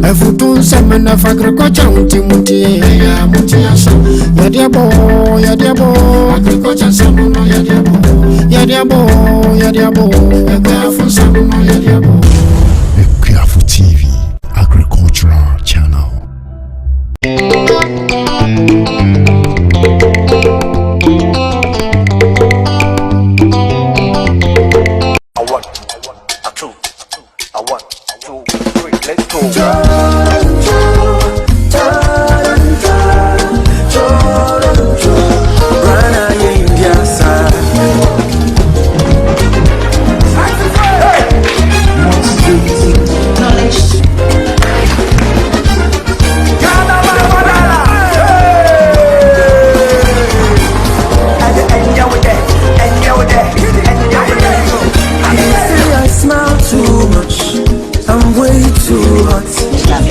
Efutun semena agriculture unti ya mutiasa. Yadiabo agriculture samuno yadiabo AKUAFO samuno yadiabo. AKUAFO TV Agricultural Channel. Let's go.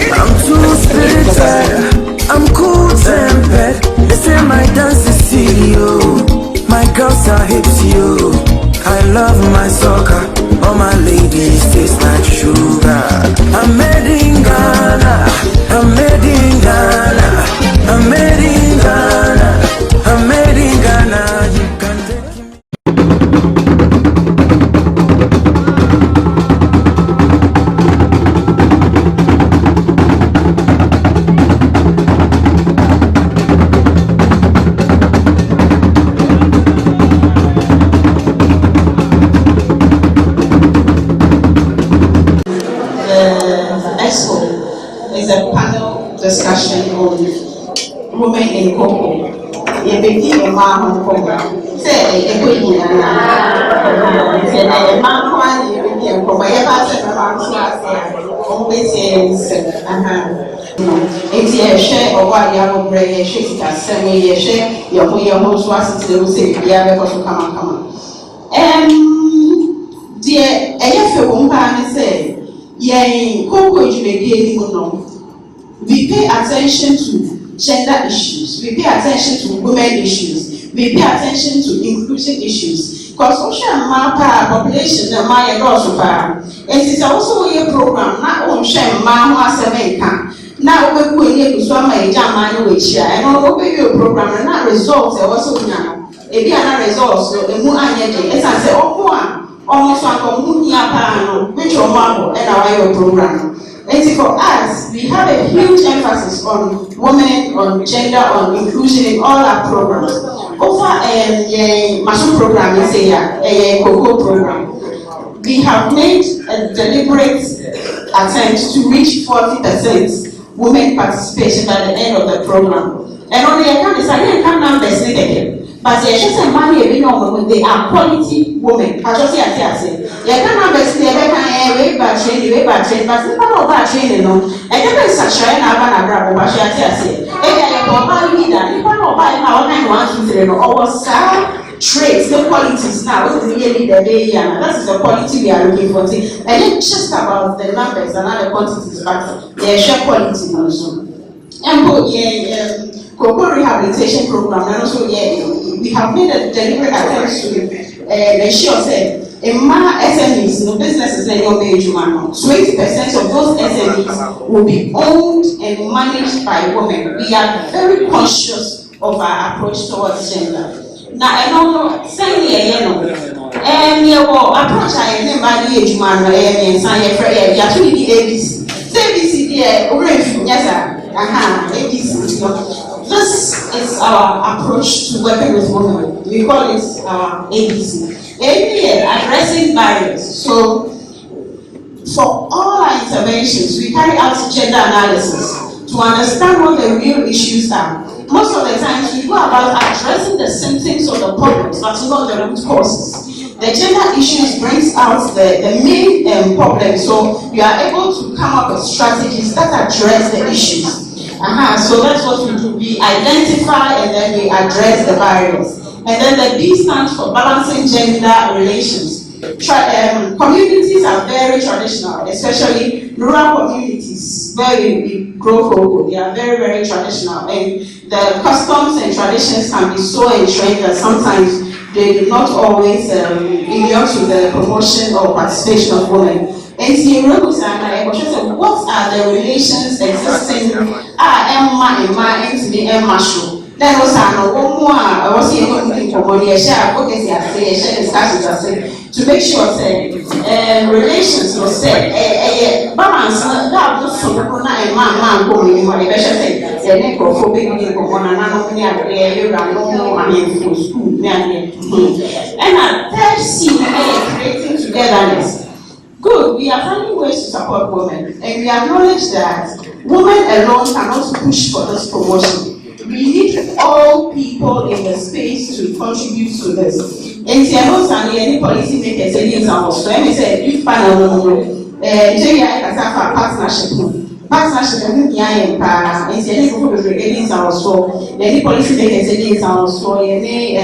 I'm too spirited, I'm cool tempered. They say my dance is CEO, my girls are hips, yo. I love my soccer, all my ladies taste like sugar. I'm made in Ghana, I'm made in Ghana, I'm made in Ghana, I'm made in Ghana. You can take me. Expo is a panel discussion on women in cocoa. You begin a man program. Say a queen and a man one you begin from always it's a share of what you have bread, a shake at 7 years, share your host was to say, yeah, because come on. Dear, I feel one say. Yeah, cocoa we pay attention to gender issues, we pay attention to women issues, we pay attention to inclusion issues. Because social population and my it is also a program, not on shame, now we're going to swam a jam which and all your program and not results also now. If you are not results, the moon as I say, oh, almost which and our program. And for us, we have a huge emphasis on women, on gender, on inclusion in all our programs. Over a mushroom program is a cocoa program. We have made a deliberate attempt to reach 40% women participation by the end of the program. And on the account, it's a numbers. But they just say money they are quality women. I just say, you can't invest in way by training, but not about training. And then such a grab over she say, hey, I leader, you can't buy how 9 1 2 3 or traits, the qualities now. What is really the day? That is the quality we are looking for. And then just about the numbers and other quantities, but they share quality also. And cocoa rehabilitation program, and also we have made a deliberate attempt to ensure that SMEs, businesses in your age, 20% of those SMEs will be owned and managed by women. We are very conscious of our approach towards gender. Now, I don't know, send me and you will approach I am by the age man, and sign your prayer. You are truly the ABC. ABC, yes, ABC. This is our approach to working with women. We call it ABC. ABA, addressing barriers. So, for all our interventions, we carry out gender analysis to understand what the real issues are. Most of the times, we go about addressing the symptoms of the problems, but not the root causes. The gender issues brings out the main problem, so you are able to come up with strategies that address the issues. So that's what we do. We identify and then we address the barriers. And then the B stands for balancing gender relations. Communities are very traditional, especially rural communities where we grow cocoa. They are very, very traditional. And the customs and traditions can be so entrenched that sometimes they do not always adhere to the promotion or participation of women. And see, what are the relations existing? Emma, and me, Emma show. Then was one more. I was here for the share, focus, share discussions, to make sure that relations was said, balance, that was so good. Man, going in my best say, the necrophobic for one another, and school, and third scene, creating togetherness. Good, we are finding ways to support women, and we acknowledge that women alone cannot push for this promotion. We need all people in the space to contribute to this. And Tiago Sani, any policy makers, any examples. So, let me say, youth panel, JI Kasafa partnership. Partnership, and any group of any examples. So, any policy makers, any examples. So, any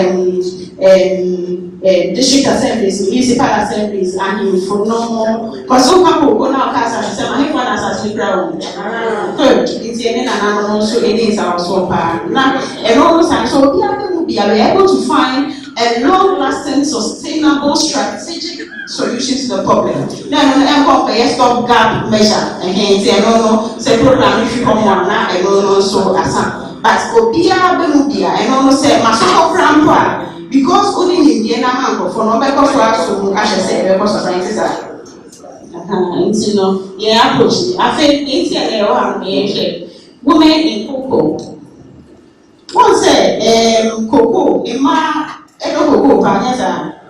district assemblies, municipal assemblies, and for no, because some people go now, cast and I want us as the ground. Good, it's the end, and I'm also it is our so far. Now, and all the time, so we are able to find a long-lasting, sustainable, strategic solution to the problem. Now, I'm going to stop gap measure, and hence, I don't know, say program if you come on now, I don't know, so as but Obia Benubia, and almost say, Masoko Crampa. Because only in the Naman for no better for us to actually say because of scientists. You know, yeah, approach. I think it's a women in cocoa. One said, cocoa, in my cocoa, Panessa.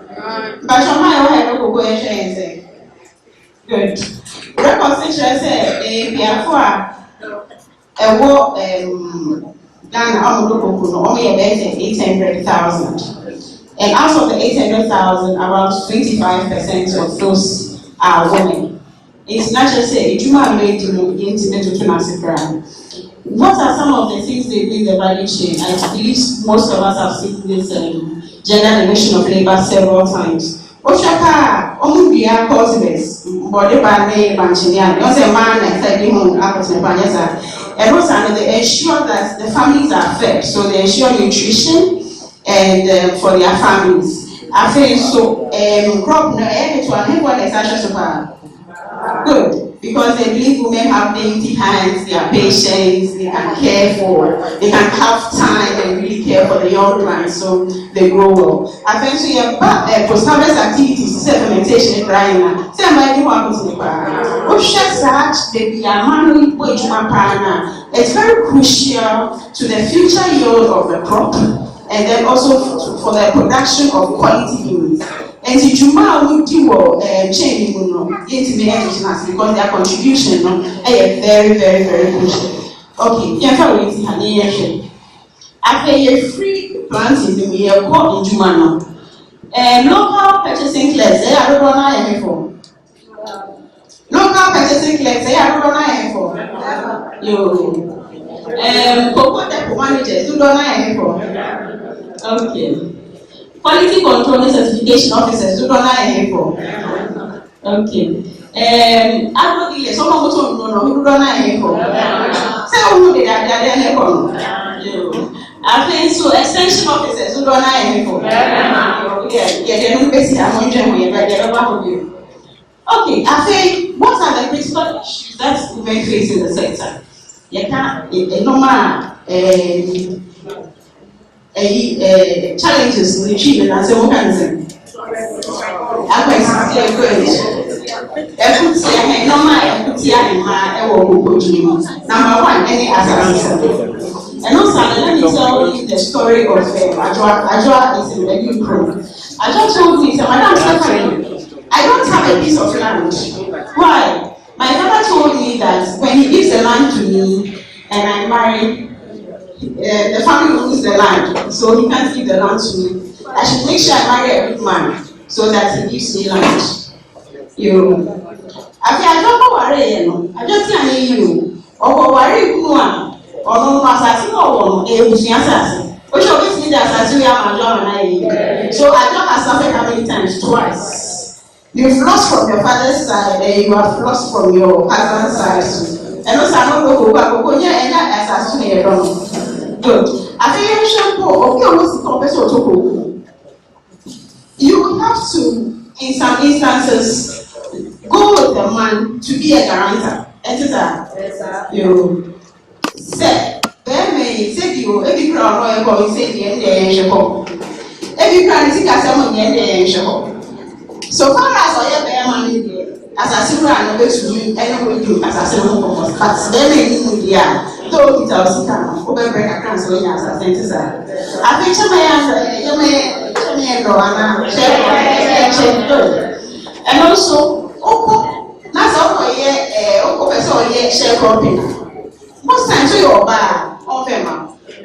But your mind will cocoa and say, good. Reconstitution said, we are for a war, Ghana, only about 800,000. And out of the 800,000, about 25% of those are women. It's not just a intimate to What are some of the things they do in the value chain? I believe most of us have seen this gender division of labor several times. Oshaka, Omudia cultivates, body by name, Manchinia, was a man and 30 home and also they ensure that the families are fed, so they ensure nutrition and for their families. I feel so crop no everyone is actually super good because they believe women have dainty hands, they are patient, they can care for, they can have time and really care for the young plants so they grow well. I think so yeah, but post-harvest activities, fermentation, drying now. Say I'm ready to go to the park. It's very crucial to the future yield of the crop and then also for the production of quality beans. And the Juma would do change because their contribution is very, very, very crucial. Okay, I pay a free planting in the in Juma. Local purchasing clerks, they are running for. Local purchasing clerks, they are running for. Cocoa depot managers, who don't for. Okay. Quality control certification officers, who don't for. Okay. Agro dealers, someone who don't for. Say who they are for. I think so. Extension officers, who don't for. Yeah, they're not basically among them. Okay, I think what are the critical issues that women face in the sector? You can't normal challenges in achieving and say what kind of thing. Number one, any answer. And also, let me tell you the story of Ajwa is in the new crew. Ajwa told me, Madam Stephanie, I don't have a piece of land. Why? My father told me that when he gives the land to me and I marry, the family owns the land, so he can't give the land to me. I should make sure I marry a good man so that he gives me land. I don't worry, I just can't hear you. Or worry, or no, assassin or assassin. Which always need the assassin, we are my so I don't have suffered how many times? Twice. You've lost from your father's side and you have lost from your husband's side. And also, I don't know who and that assassinate wrong. Good. I think you have to, in some instances, go with the man to be a guarantor. You say, then may say you, every crown or go and say the end every crown is a someone the end. So far as I have bear money, as I see I know to you, and with you as I say, but then may you, yeah, though it was over break a cancel as I sent to I picture my answer, you may know, and also, that's all for ye, share cropping. Most times you are bad,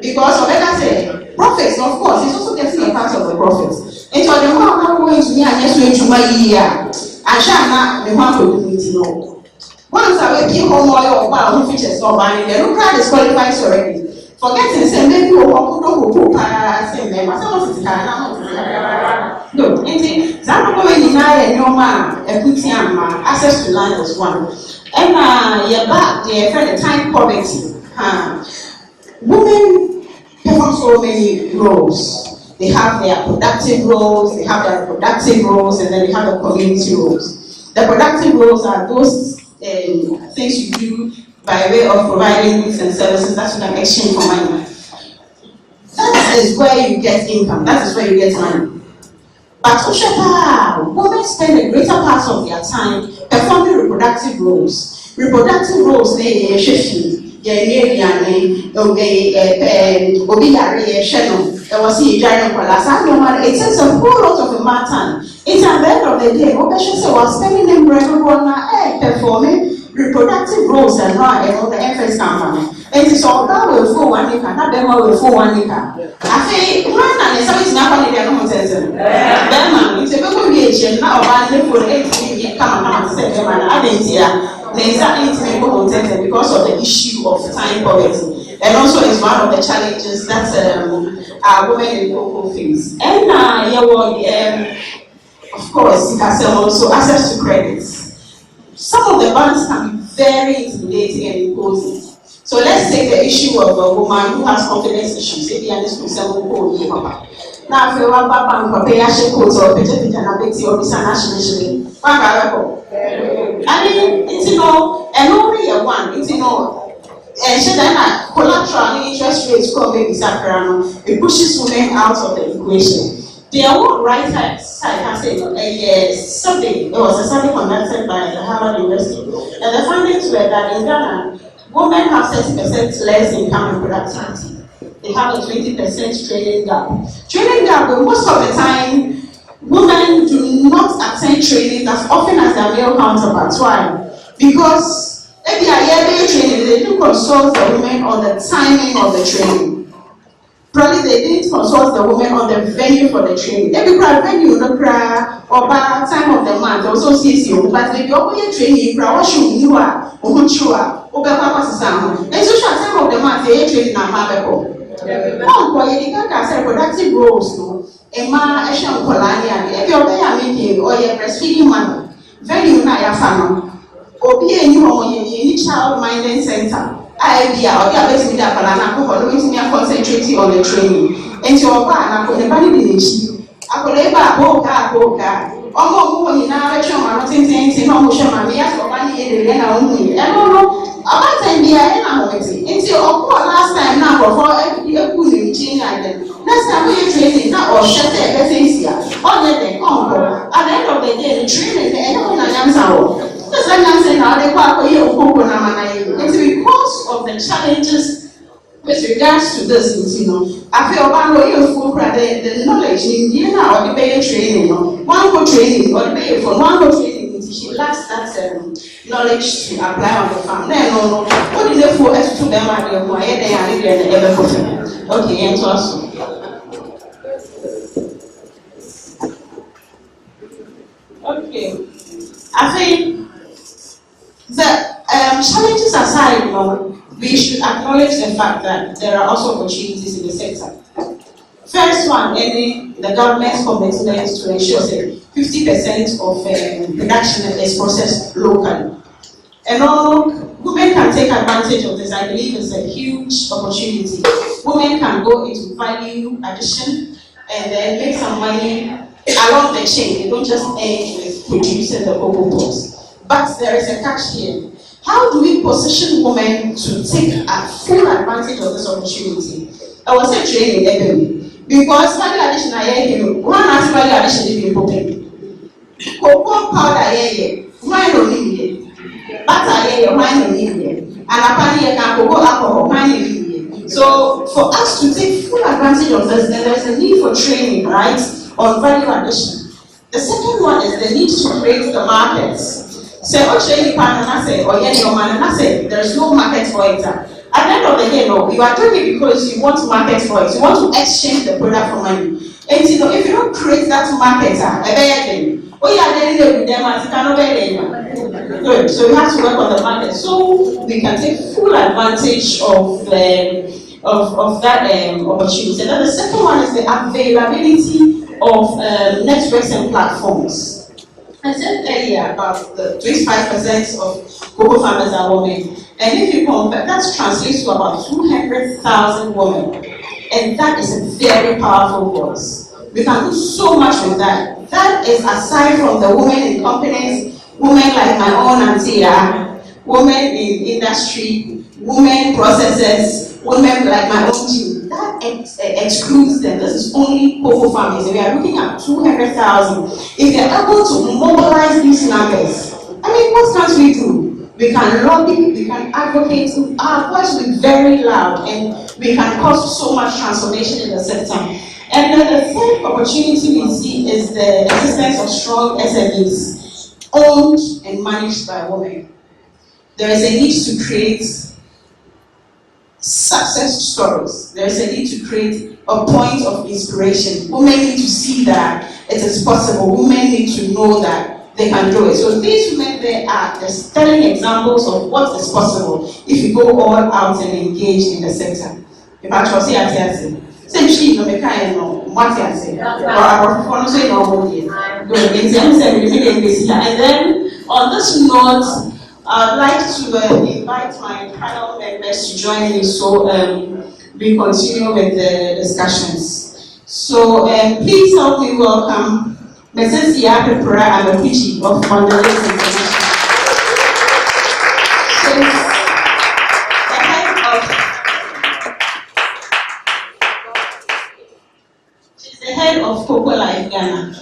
because of that say, prophets, of course, it's also getting a part of the prophets. And so the one I'm going to me and yes, way to my year, I shall not be one to know. Once I will give home oil or features or buying, the look disqualifies already. Forgetting say maybe you walk to say them, I don't no, indeed, some people deny no man, a good man, access to land is one. And you're back, they're friend time poverty. Women perform so many roles. They have their productive roles, they have their reproductive roles, and then they have the community roles. The productive roles are those things you do by way of providing goods and services that you can exchange for money. That is where you get income, that is where you get money. But women spend a greater part of their time performing reproductive roles. Reproductive roles, they it takes a whole lot of my time. It's at the end of the day, what should say was spending them performing reproductive roles and not the FS company. And it's all that will for 1 acre, not them will for 1 acre. I think one and it's always not only their own sense. Then man, it's a good reaction now about the for 8 come and say them and I didn't hear. There's that contented because of the issue of time poverty. And also it's one of the challenges that our women in local face. And of course, you can say also access to credits. Some of the banks can be very intimidating and imposing. So let's take the issue of a woman who has confidence issues. Maybe I just now, if you want to pay a share code or picture and big or nationally, I mean, it's and only a one, it's and she then collateral interest rates come maybe it pushes women out of the equation. Their own right side can say, something, there was a study conducted by the Harvard University, and the findings were that in Ghana, women have 30% less income and productivity. They have a 20% training gap. Training gap, but most of the time, women do not attend training as often as their male counterparts. Why? Because if they are yearly training, they do consult the women on the timing of the training. Probably they didn't consult the women on the venue for the training. Every venue, no cry, or by time of the month, also sees you. But if you're training, what should you are, or who you are, or and so time of the month, they training a you can say productive roles, no. Emma, Asham Polania, if you're making or you're breastfeeding mother, venue na your family, or be a new child-minded center. Idea or the best media banana for looking me concentrating on the training. And your partner could never be I could ever boga. Almost in our things, no motion, yes, or money in the only. I don't know about 10 years until last time now before every good chin item. Next time we're training now or shut the things here. On the day, at the end of the day, the training, the end of the just like I'm saying now, they it's because of the challenges with regards to this, I feel the knowledge in or the better training, one go training or the better for one go training, she lacks that knowledge to apply on the farm. No. What did they for us to them at the why they are living ever for okay, and also. Okay. I think the challenges aside, we should acknowledge the fact that there are also opportunities in the sector. First one, the government's commitment is to ensure that 50% of production is processed locally. And all women can take advantage of this. I believe it's a huge opportunity. Women can go into value addition and then make some money along the chain. They don't just end with producing the cocoa pods. But there is a catch here. How do we position women to take a full advantage of this opportunity? I was a training level because value addition I hear one has value addition in the cocoa powder wine on India, butter wine on India, and apparently cocoa alcohol wine in India. So for us to take full advantage of this, then there's a need for training, right, on value addition. The second one is the need to create the markets. Say, there is no market for it. At the end of the day, no, you are doing it because you want to market for it. You want to exchange the product for money. And if you don't create that market, good. So we have to work on the market so we can take full advantage of that opportunity. And then the second one is the availability of networks and platforms. I said earlier about the 25% of cocoa farmers are women. And if you compare, that translates to about 200,000 women. And that is a very powerful force. We can do so much with that. That is aside from the women in companies, women like my own Antia, women in industry, women processors, women like my own team. That excludes them. This is only cocoa farmers. We are looking at 200,000. If they're able to mobilize these numbers, I mean, what can't we do? We can lobby, we can advocate, our voice will be very loud, and we can cause so much transformation in the sector. And then the third opportunity we see is the existence of strong SMEs, owned and managed by women. There is a need to create success stories. There is a need to create a point of inspiration. Women need to see that it is possible. Women need to know that they can do it. So these women, they are just telling examples of what is possible if you go all out and engage in the sector. If I trust you, same she no me kind no what you say. Or I want to say no good. And then on this note, I'd like to invite my panel members to join me so we continue with the discussions. So please help me welcome Mrs. Yape Pura Amapichi of Mandalay International. She's the head of Cocoa Life Ghana.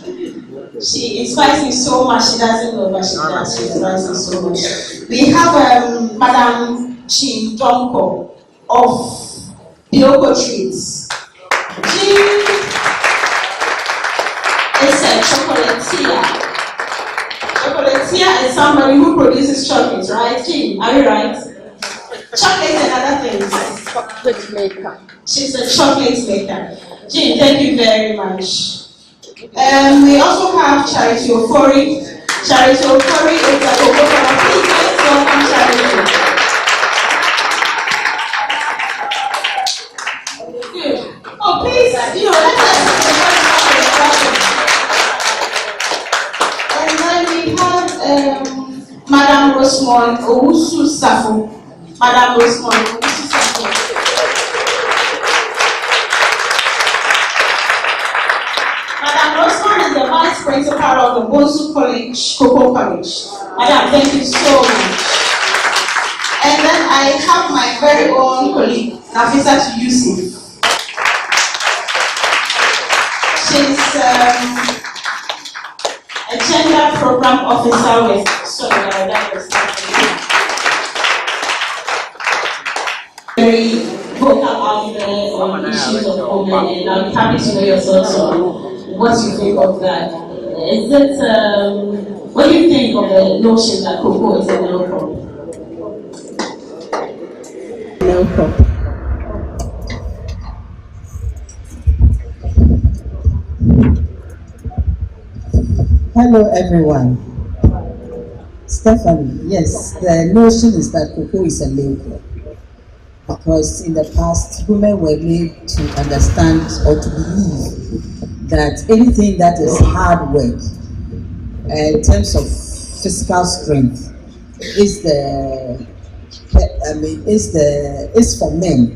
She inspires me so much. She doesn't know, but she does. She inspires me so much. We have Madam Chin Donko of Bioko Treats. Chin is a chocolatier. Chocolatier is somebody who produces chocolates, right? Chin, are you right? Chocolates and other things. Chocolate maker. She's a chocolate maker. Chin, thank you very much. We also have Charity Ofori. Charity Ofori is a cocoa farmer. Please let's welcome Charity. Good. Oh, please, let us. And then we have Madam Rosemont Owusu Safo. Madam Rosemont Owusu Safo. Rosemont is the vice principal of the Bonsu College, Cocoa College. Madam, thank you so much. And then I have my very own colleague, Nafisa Yusuf. She's a gender program officer with very vocal out there on issues of women, and I'm happy to know your thoughts on what you think of that. Is it, what do you think of the notion that cocoa is a male crop? Male crop. Hello everyone. Stephanie, yes, the notion is that cocoa is a male crop. Because in the past, women were made to understand or to believe that anything that is hard work, in terms of physical strength, is for men.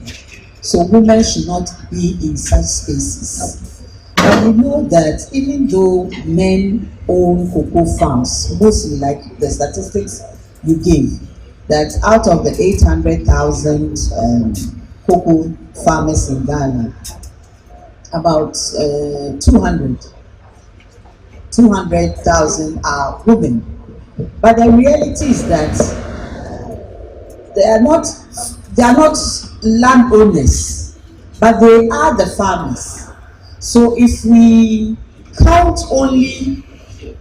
So women should not be in such spaces. But you know that even though men own cocoa farms, mostly like the statistics you gave, that out of the 800,000 cocoa farmers in Ghana, about 200,000 are women. But the reality is that they are not landowners, but they are the farmers. So if we count only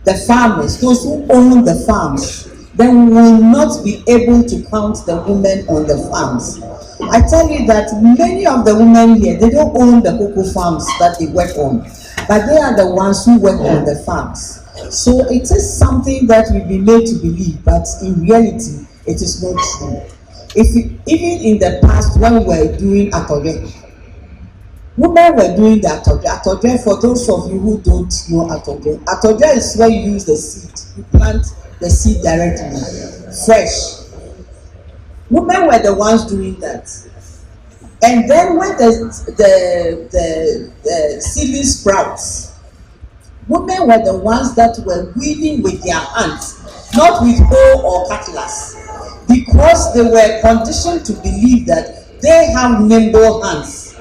the farmers, those who own the farms, then we will not be able to count the women on the farms. I tell you that many of the women here, they don't own the cocoa farms that they work on, but they are the ones who work on the farms. So it is something that we've been made to believe, but in reality, it is not true. Even in the past, when we were doing atode, women were doing the atode. Atode, for those of you who don't know atode, atode is where you use the seed. You plant the seed directly, fresh. Women were the ones doing that. And then when the seedling sprouts, women were the ones that were weeding with their hands, not with hoe or cutlass, because they were conditioned to believe that they have nimble hands.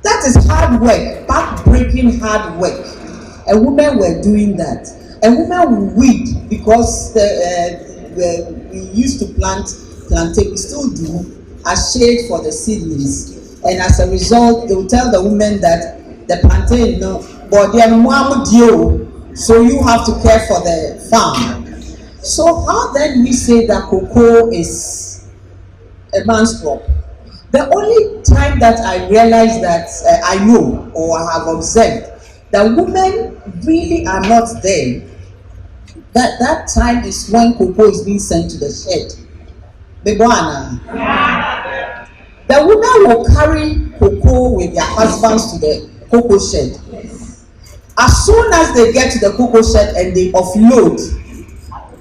That is hard work, back-breaking hard work. And women were doing that. And women would weed because we used to plant plantain, we still do, as shade for the seedlings. And as a result, they will tell the women that the plantain, but they are so you have to care for the farm. So how then we say that cocoa is a man's crop? The only time that I realized that I know or I have observed that women really are not there, that time is when cocoa is being sent to the shed. The women will carry cocoa with their husbands to the cocoa shed. As soon as they get to the cocoa shed and they offload,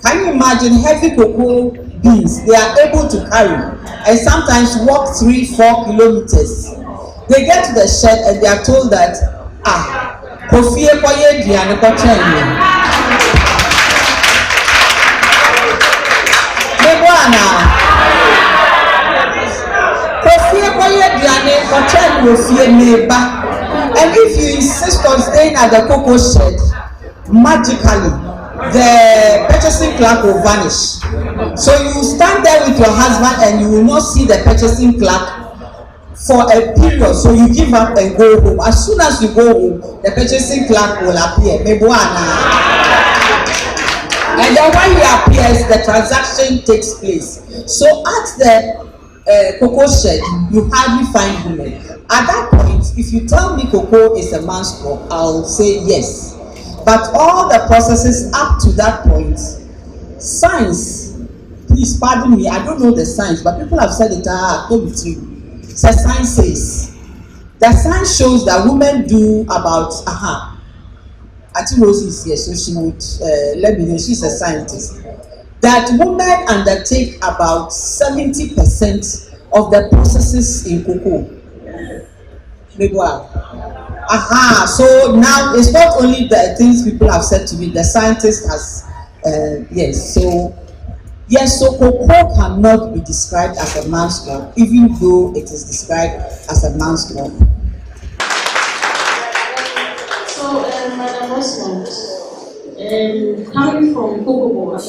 can you imagine heavy cocoa beans they are able to carry and sometimes walk 3-4 kilometers? They get to the shed and they are told that Kofi Ekoye Diane Kochenye. Kofi Ekoye Diane Kochenye Ofie Neba. And if you insist on staying at the cocoa shed, magically the purchasing clerk will vanish. So you stand there with your husband and you will not see the purchasing clerk for a period. So you give up and go home. As soon as you go home, the purchasing clerk will appear. And then when he appears, the transaction takes place. So at the cocoa shed, you hardly find women. At that point, if you tell me cocoa is a man's crop, I'll say yes. But all the processes up to that point, science, please pardon me, I don't know the science, but people have said it, told me too. So science says, the science shows that women do about, I think Rosie is here, so she would let me know, she's a scientist, that women undertake about 70% of the processes in cocoa. So now it's not only the things people have said to me, the scientist has, so cocoa cannot be described as a man's crop, even though it is described as a man's crop. So, Madam President, coming from cocoa board,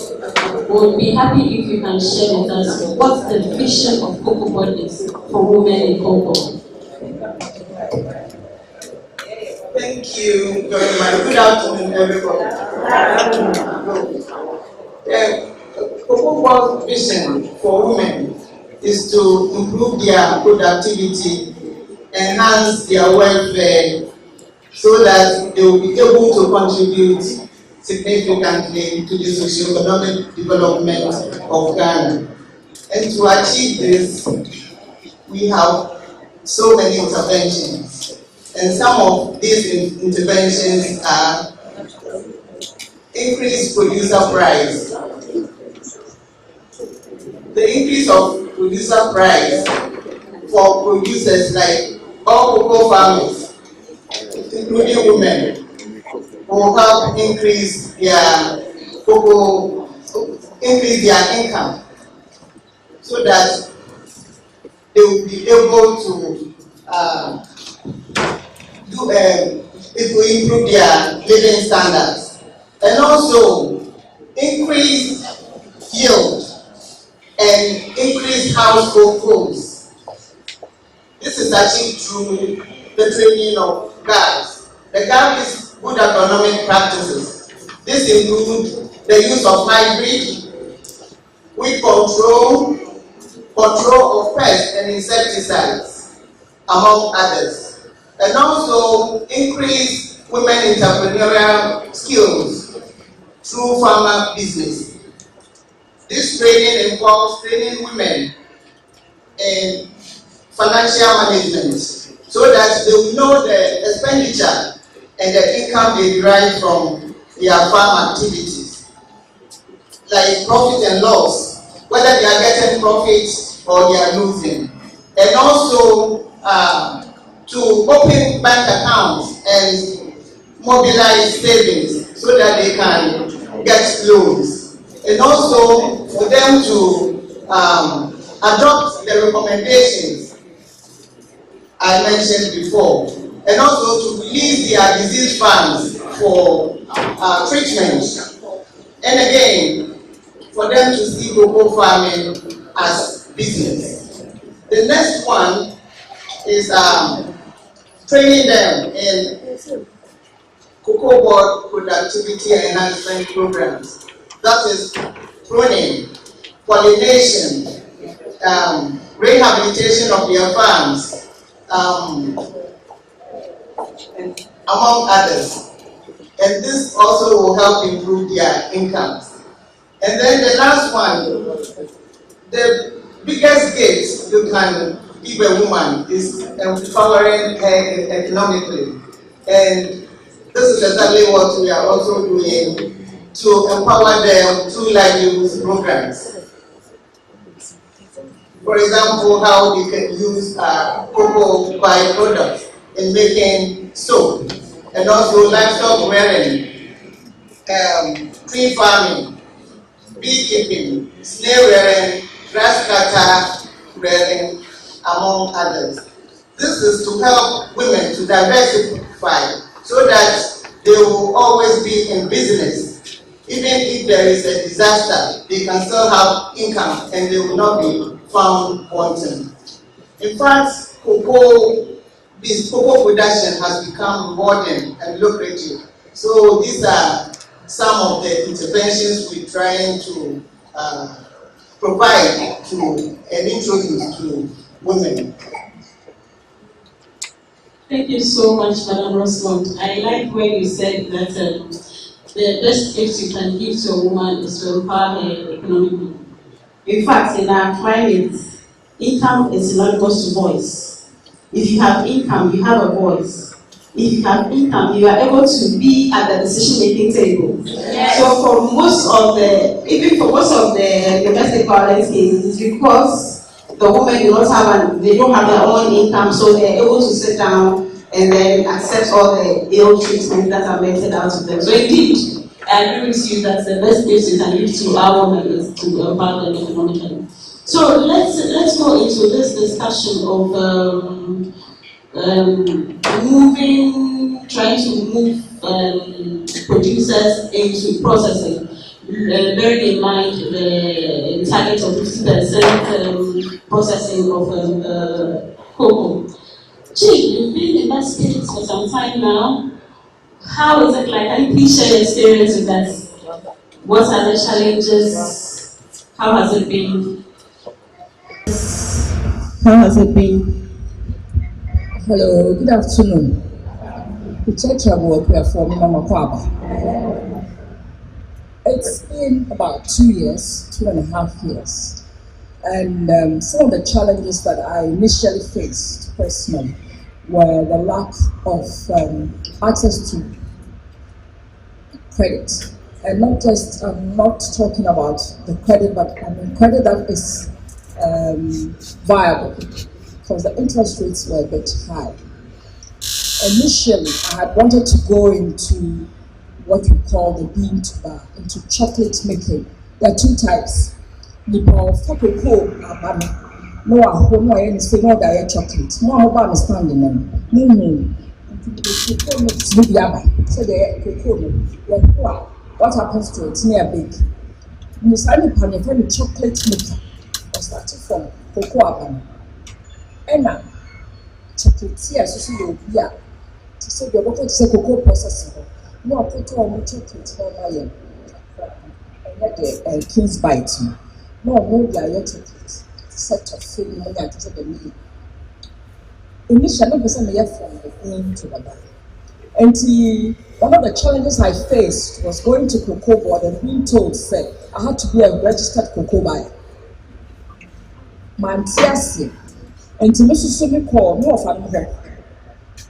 we'll be happy if you can share with us what the vision of cocoa board is for women in cocoa. Thank you very much. Good afternoon, everybody. Cocoa Board's vision for women is to improve their productivity, enhance their welfare, so that they will be able to contribute significantly to the socio-economic development of Ghana. And to achieve this, we have so many interventions. And some of these interventions are increased producer price. The increase of producer price for producers like all cocoa farmers including women, will help increase their income so that they will be able to it will improve their living standards and also increase yield and increase household goals. This is achieved through the training of guards. The guard is good agronomic practices. This includes the use of hybrid, weed control of pests and insecticides, among others, and also increase women entrepreneurial skills through farmer business. This training involves training women in financial management so that they will know the expenditure and the income they derive from their farm activities, like profit and loss, whether they are getting profits or they are losing, and also to open bank accounts and mobilize savings so that they can get loans, and also for them to adopt the recommendations I mentioned before, and also to release their disease funds for treatment, and again for them to see cocoa farming as business. The next one is training them in cocoa board productivity enhancement programs. That is pruning, pollination, rehabilitation of their farms, among others. And this also will help improve their incomes. And then the last one, the biggest gift you can give a woman is empowering her economically. And this is exactly what we are also doing to empower them through livelihood programs. For example, how they can use cocoa byproducts in making soap, and also livestock rearing, tree farming, beekeeping, snail rearing, grass cutter rearing, among others. This is to help women to diversify so that they will always be in business. Even if there is a disaster, they can still have income and they will not be found wanting. In fact, cocoa production has become rewarding and lucrative. So these are some of the interventions we're trying to provide to and introduce to women. Thank you so much, Madam Rosamond. I like when you said that the best gift you can give to a woman is to empower her economically. In fact, in our climate, income is synonymous to voice. If you have income, you have a voice. If you have income, you are able to be at the decision-making table. Yes. So for most of the domestic violence cases, because the women do not have they don't have their own income, so they're able to sit down and then accept all the ill treatment that are meted out of them. So indeed, I agree with you that the best gift you can give to our women is to empower them economically. So let's go into this discussion of trying to move producers into processing, bearing in mind the target of 50% processing of cocoa. Gee, you've been in that space for some time now. How is it like? Can you please share your experience with us? What are the challenges? How has it been? How has it been? Hello, good afternoon. It's been about 2 years, 2.5 years. And some of the challenges that I initially faced personally were the lack of access to credit. And not just, I'm not talking about the credit, but I mean credit that is viable, because the interest rates were a bit high. initially I had wanted to go into what we call the bean to bar, into chocolate making. There are two types. Nippon cocoa abami. No, I hope no, I say no diet chocolate. No, I'm about standing them. Cocoa mix with yaba. So the cocoa, what happens to it? Near big. Miss Annie Pan, chocolate maker. I started from cocoa abami. And now, chocolate here, so she will be a. So the local cocoa processing. No, I put on chocolate no iron. And let the king's bite. No, diet chocolate. Set of food, no, I just the meal. Initially, I was from the bean to the bar. And one of the challenges I faced was going to cocoa board and being told, said, I had to be a registered cocoa buyer. My auntie, and to Mrs. Sumi called, no, if I'm here.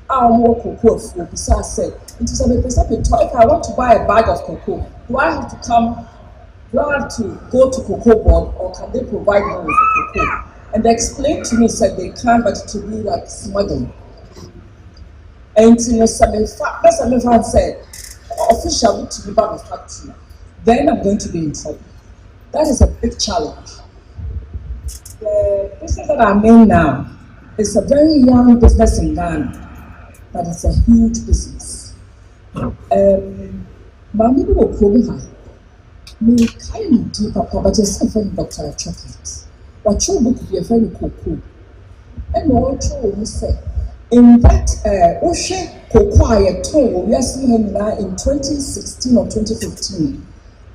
I'll more cocoa food. Besides, said, it is a if I want to buy a bag of cocoa, do I have to go to cocoa board or can they provide me with the cocoa? And they explained to me, said they can, but it will be like smuggling. And some said, officially to be back the factory, then I'm going to be in trouble. That is a big challenge. The business that I'm in now is a very young business in Ghana. But it's a huge business. Mami will probably have me kind of deep up, but it's a friend Dr. Chocolate. What your book be a friend cocoa. And also, we say, in that ocean cocoa I told, we are seeing now in 2016 or 2015,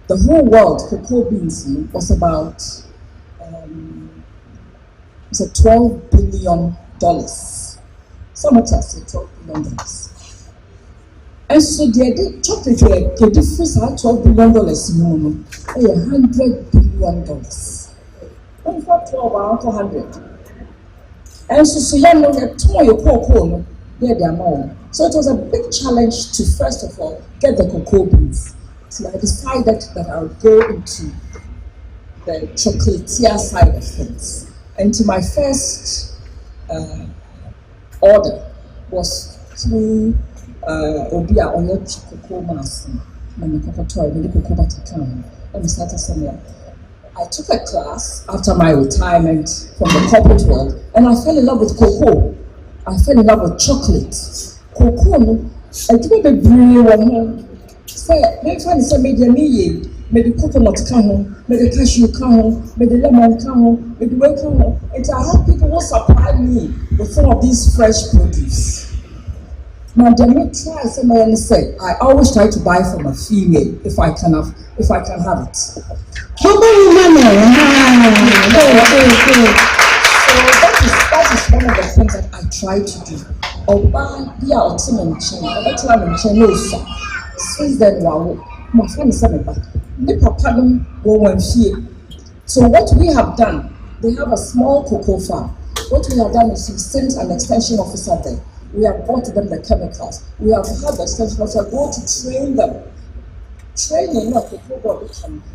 the whole world cocoa beans was about $12 billion. So much as $12 billion. And so the chocolate the difference at $12 billion $100 billion. And for 12 or 100. And so you know that your cocoa they're more. So it was a big challenge to first of all get the cocoa beans. So I decided that I would go into the chocolatier side of things. And to my first order was through Obia on your cocoa mass and the cocoa with the cocoa butter can. And we started somewhere. I took a class after my retirement from the corporate world and I fell in love with cocoa. I fell in love with chocolate. Cocoa, I didn't be one. Say, make fun say made the coconut come home, made the cashew come home, made the lemon come home, made the whey come home. And I have people who supply me with some of these fresh produce. Now, they may try somewhere and say, I always try to buy from a female if I can have it. So that is one of the things that I try to do. Since then, my friend is saying, so what we have done, they have a small cocoa farm. What we have done is we sent an extension officer there. We have bought them the chemicals. We have had the extension officer go to train them. Training of cocoa,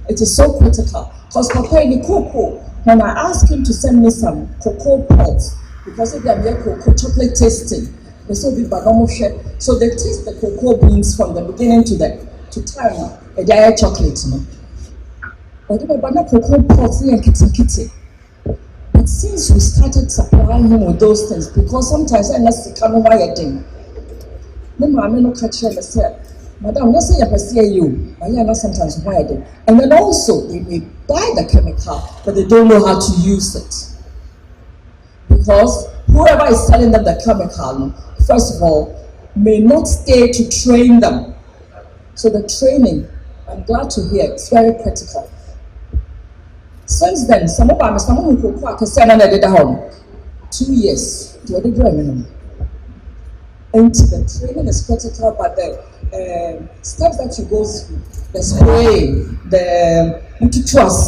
it is so critical. Because preparing the cocoa, when I asked him to send me some cocoa pods, because if they are cocoa chocolate tasting, they so be normal share. So they taste the cocoa beans from the beginning to time. A diet chocolate, but the banana cocoa pods and kitty. But since we started supplying him with those things, because sometimes I must come over a thing. Then my men will catch her and say, Madam, let's say I see you, but you're not sometimes wired. And then also, they may buy the chemical, but they don't know how to use it. Because whoever is selling them the chemical, first of all, may not stay to train them. So the training, I'm glad to hear, it's very critical. Since then, some of them, someone who could say, I did 2 years, to the minimum. And the training is critical, but the steps that you go through, the spray, the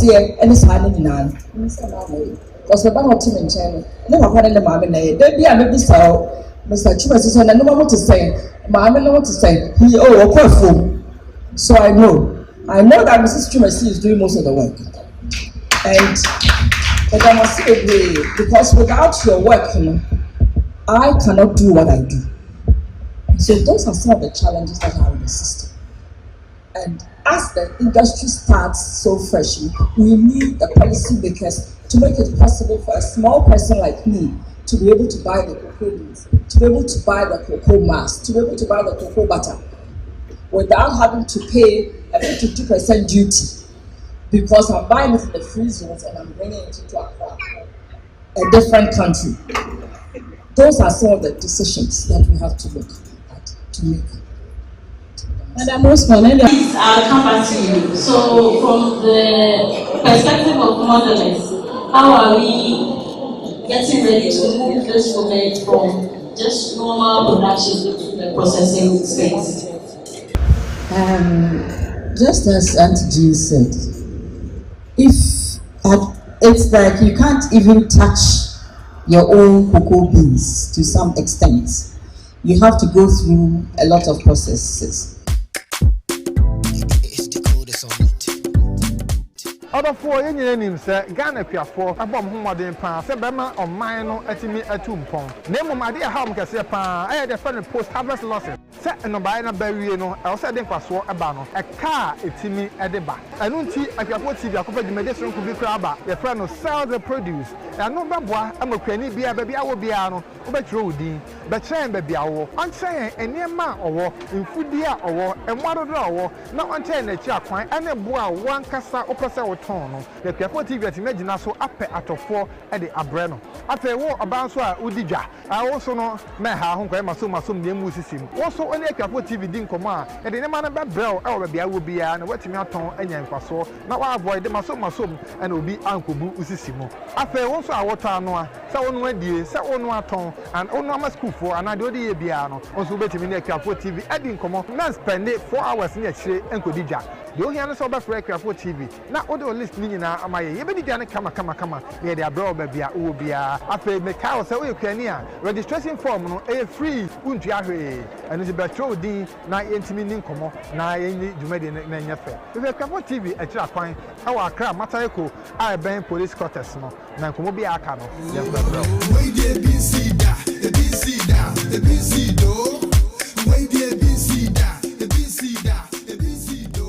here, and it's happening now. Because the bank of team in China, never had any mammy, they be a maybe so. Mr. Chubas, and I know what to say. Mammy, know what to say. He a perfume. So I know that Mrs. Chubas is doing most of the work. And but I must say, because without your work, I cannot do what I do. So those are some of the challenges that are in the system. And as the industry starts so fresh, we need the policymakers to make it possible for a small person like me to be able to buy the cocoa beans, to be able to buy the cocoa mass, to be able to buy the cocoa butter without having to pay a 52% duty because I'm buying it in the free zones and I'm bringing it into a different country. Those are some of the decisions that we have to look at to make. Madam Osman, please, I'll come back to you. So, from the perspective of modelers, how are we getting ready to move this women from just normal production into the processing space? Just as Auntie Jean said, it's like you can't even touch your own cocoa beans to some extent. You have to go through a lot of processes. Other four Indian say Ghana AKUAFO abom ho modern pan say bema oman no atimi atumpon nemo made a ham kese pan I dey friend post harvest losses say no buy na bawie no e say den kwaso eba no e car etimi edeba enu nti AKUAFO TV akopa dwumade so nko bi kra ba your friend no sell the produce e no beboa amakwani bia ba bia wo bia no wo be kire odin be kire ba bia wo on say enema owo mfudi a owo emwadodo owo na on say na chi akwan ene boa wo ankasa opese wo the AKUAFO TV at Imagine so up at a 4 at the Abreno. After war about so Udija, I also know Meha Honka Masum the Musisim. Also, only AKUAFO TV didn't come out, and the man about Bell, our Bia will be an wetting out on and Yankaso. Now I avoid the Masum and will be Uncle Bu Usisimo. After also our Tanoa, so on Wendy, so on ton, and on my school for an Adodi Biano, also betting in AKUAFO TV, adding come on, man spend it 4 hours near Shay and Kodija. The only answer for AKUAFO TV. Now, all the listening na amaye yebedi diane kama ye dia bro ba bia wo bia afa me ka o se we kwani registration form no e free untu ahwe enu se betro din na yentimi ni nkomo na yenni dwumade na nyafe AKUAFO TV a kira kwan awa akra matayeko a ben police quarters no na nkomo bia aka no ye bro we dey BC da the BC da the BC do we dey BC da the BC da the BC do.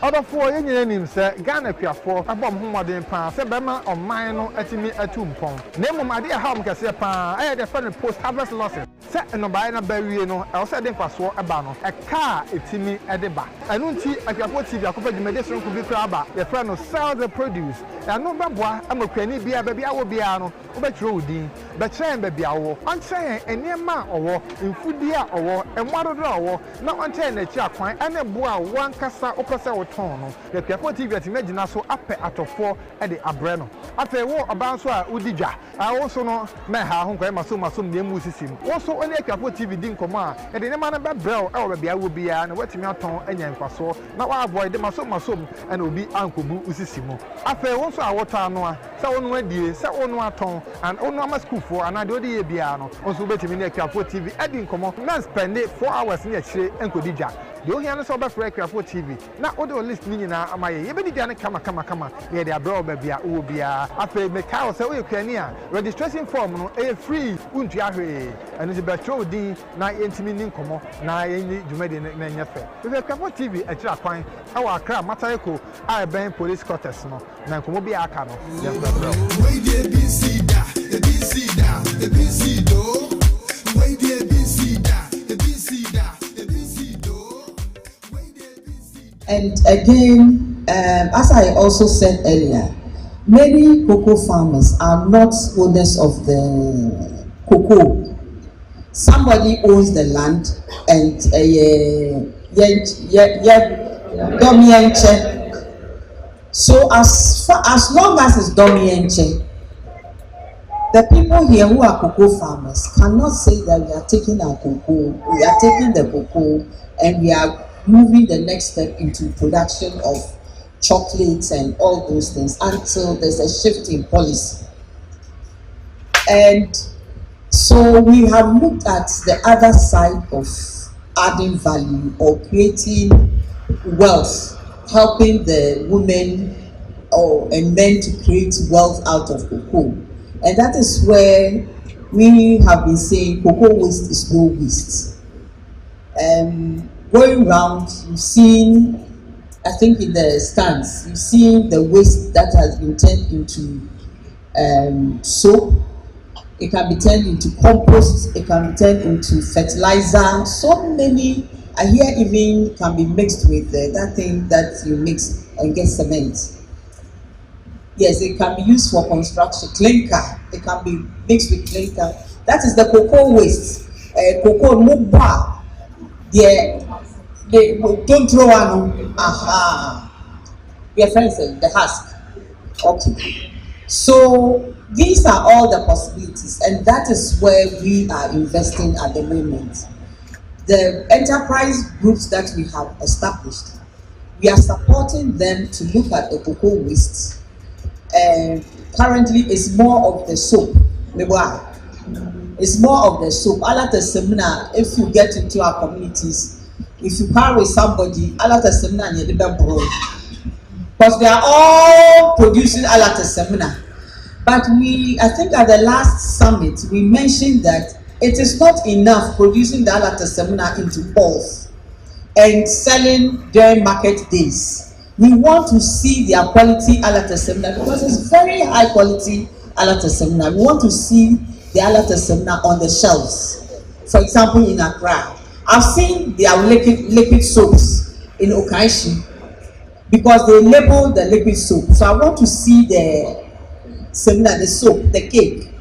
Other four Indian say Ghana AKUAFO abom ho modern pan say bema oman no atimi atumpon nemo made a ham kese pan I dey friend post harvest losses say no buy na bawie no e say den kwaso eba no e car etimi edeba enu nti AKUAFO TV akopa dwumade so nko bi kra ba your friend no sell the produce e no beboa amakwani bia ba bia wo bia no wo be kire odin be kire ba bia wo on say enema owo mfudi a owo emwadodo owo na on say na chi akwan ene boa wo ankasa opese wo ton no the AKUAFO TV at Imagine so up at 4 at the Abreno. After war about so Udija, I also know Meha Honka Masum the Musisim. Also, only AKUAFO TV didn't come out, and the man about Bell, our Bia will be an wetting out on and Yankaso. Now I avoid the Masum and will be Uncle Bu Usisimo. After also our Tanoa, so on Wendy, so on ton, and on my school for an Adodi Biano, also betting in AKUAFO TV, adding come on, man spend it 4 hours near Shay and Kodija. The only answer for AKUAFO TV. Now, all the listening na amaye yebedi diane kama ye dia bro ba bia wo bia afa me ka o se we kwani registration form no e free untu ahwe enu se betro din na yentimi ni nkomo na yenni dwumade na nyafe AKUAFO TV a kira kwan awa akra matayeko a ben police quarters no na nkomo bia aka no ye bro we dey BC da the BC da the BC do we dey BC da the BC da the BC do we dey BC da. And again, as I also said earlier, many cocoa farmers are not owners of the cocoa. Somebody owns the land and so as long as it's domienche, the people here who are cocoa farmers cannot say that we are taking our cocoa, we are taking the cocoa and we are moving the next step into production of chocolates and all those things until there's a shift in policy. And so we have looked at the other side of adding value or creating wealth, helping the women and men to create wealth out of cocoa. And that is where we have been saying cocoa waste is no waste. Going round, you've seen, I think in the stands, you've seen the waste that has been turned into soap. It can be turned into compost, it can be turned into fertilizer. So many, I hear even can be mixed with that thing that you mix and get cement. Yes, it can be used for construction. Clinker, it can be mixed with clinker. That is the cocoa waste. Cocoa no bar. They don't throw one. Aha. Your friends say the husk. Okay. So these are all the possibilities, and that is where we are investing at the moment. The enterprise groups that we have established, we are supporting them to look at the cocoa waste. Currently, it's more of the soap. It's more of the soap. Alata seminar, if you get into our communities, if you carry somebody, alata seminar and you because they are all producing alata seminar. But I think at the last summit, we mentioned that it is not enough producing the alata seminar into balls and selling during market days. We want to see their quality alata seminar because it's very high quality alata seminar. We want to see the alata seminar on the shelves. For example, in Accra, I've seen their liquid soaps in Okaishi because they label the liquid soap. So I want to see the seminar, the soap, the cake,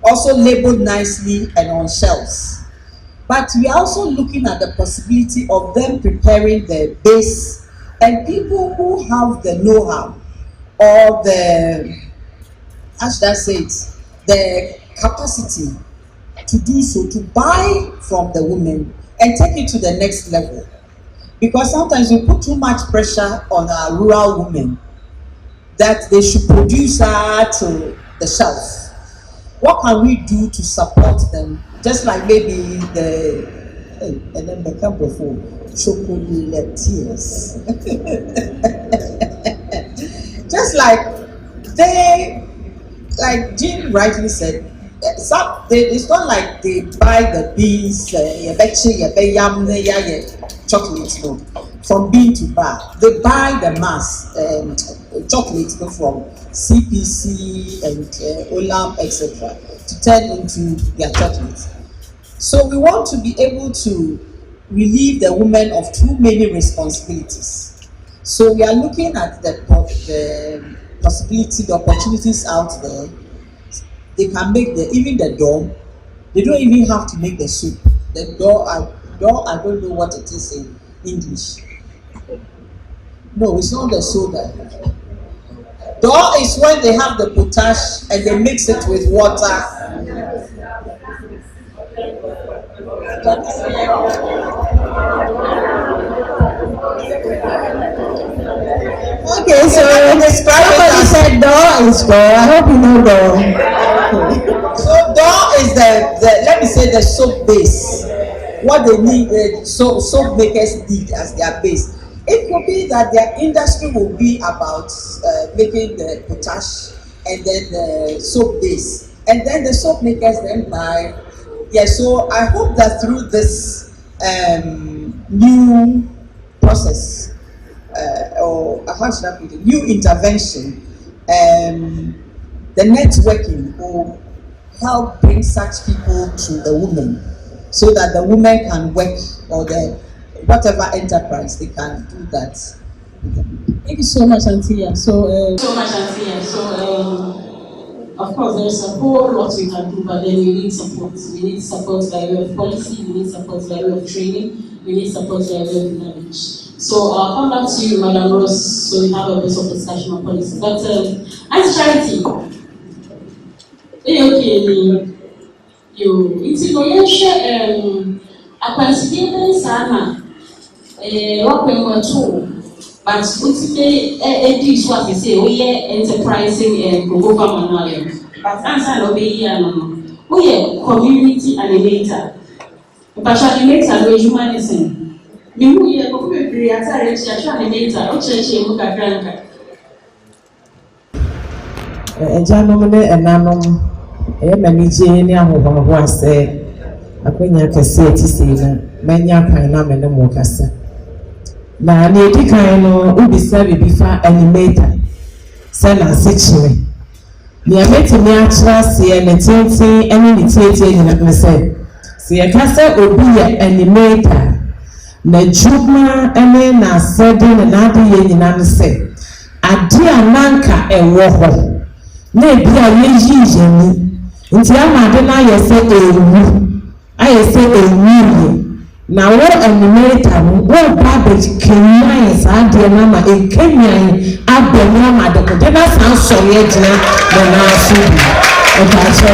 also labeled nicely and on shelves. But we are also looking at the possibility of them preparing the base. And people who have the know-how or how should I say it, the capacity to do so, to buy from the women and take it to the next level. Because sometimes we put too much pressure on our rural women that they should produce to the shelf. What can we do to support them? Just like maybe and then the camp before chocolatiers. Just like Jean rightly said, it's not like they buy the beans, chocolates from bean to bar. They buy the mass chocolates from CPC and Olam, etc., to turn into their chocolates. So we want to be able to relieve the women of too many responsibilities. So we are looking at the possibility, the opportunities out there. They can make even the dough. They don't even have to make the soup. The dough, I don't know what it is in English. No, it's not the soda. Dough is when they have the potash and they mix it with water. Okay, so somebody said dough is dough. I hope you know dough. So dough is the let me say the soap base. What they need, soap makers need as their base. It could be that their industry will be about making the potash and then the soap base, and then the soap makers then buy. Yeah, so I hope that through this new process, or how should I put it, new intervention, the networking will help bring such people to the women, so that the women can work, or the whatever enterprise they can do that. Thank you so much, Antia. Of course, there's a whole lot we can do, but then we need support. We need support by way of policy, we need support by way of training, we need support by way of knowledge. So I'll come back to you, Madam Rose, so we have a bit of discussion on policy. But as charity, it's in a considerable sana, what two. But this what they say, we are enterprising and government. But answer no be we are community animator. But animator no humanism. We are community animator. O church mu kakranka. Ejanomne enanom manije ni ahohoho ase akwenya kase ti sei na manya kan na me ne mo kasa. Na ne di kan no ubisa bibi fa animator se na se chire ne ametimi achira se ne tenten ene ne tietie ni na se se ya kasa obi ya animator na juma ene na sede na ade ye nyina ne se ade ananka ewo ho na bia ye yiyeni nti amade na ye se ewu aye se ewu na wo animator wo babbage kenyan saade na ma kenyan abenya ma de na san so ye gina na so o ba so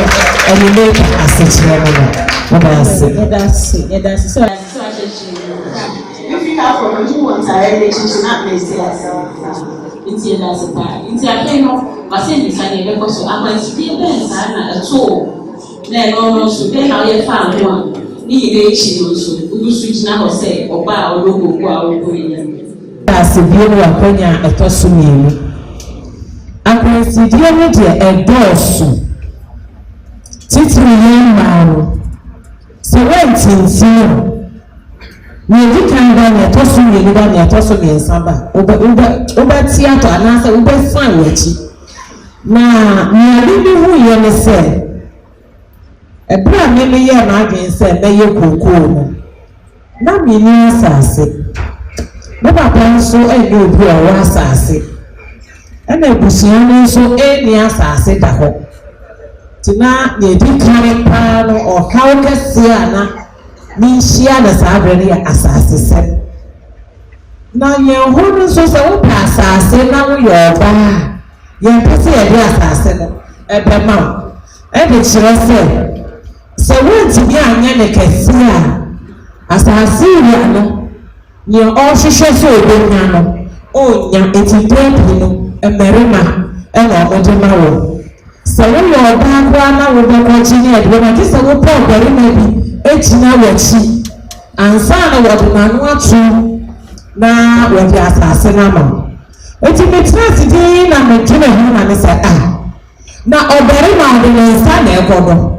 animator asechire no that's so if you have from you want a relationship not make sense it's that's a part it's a kind of maseni sane because so am experience na at all na no so be how you found one ni ile chi no so ugusu gina ho say oba ologo ko awo ya asi bi no akonya etoso mienu akwesi die no de edosu titiri yemaro so wentinsi ni di kan da na etoso mienu da na etoso miensaba oba theater anasa oba fan wachi na ni bi hu ye ne se ebra me ye na adwen se na ye kokoo no na me ni asase na papa nso e no obi o wa asase na ebusia no nso e ni asase da ho tina ye di kan pa no o kawo kese ana ni hia na sabre ni asase se na ye ho nso se wo pa asase na wo yo ba ye pese ye di asase no e be ma e de kire se so won't be anya ne kesi a asase ria no ye o hwehwe so obenya no o nya etidempi no emerima e na omode ma wo so wo yo ba kwa na wo be ko chi ne edwe ma kisa wo po berima bi ejina wachi ansa na wo de manu atu na wo di asase na ma etimetrasi di na medwene ho na ne sa na oberima de ne nsa na ekodo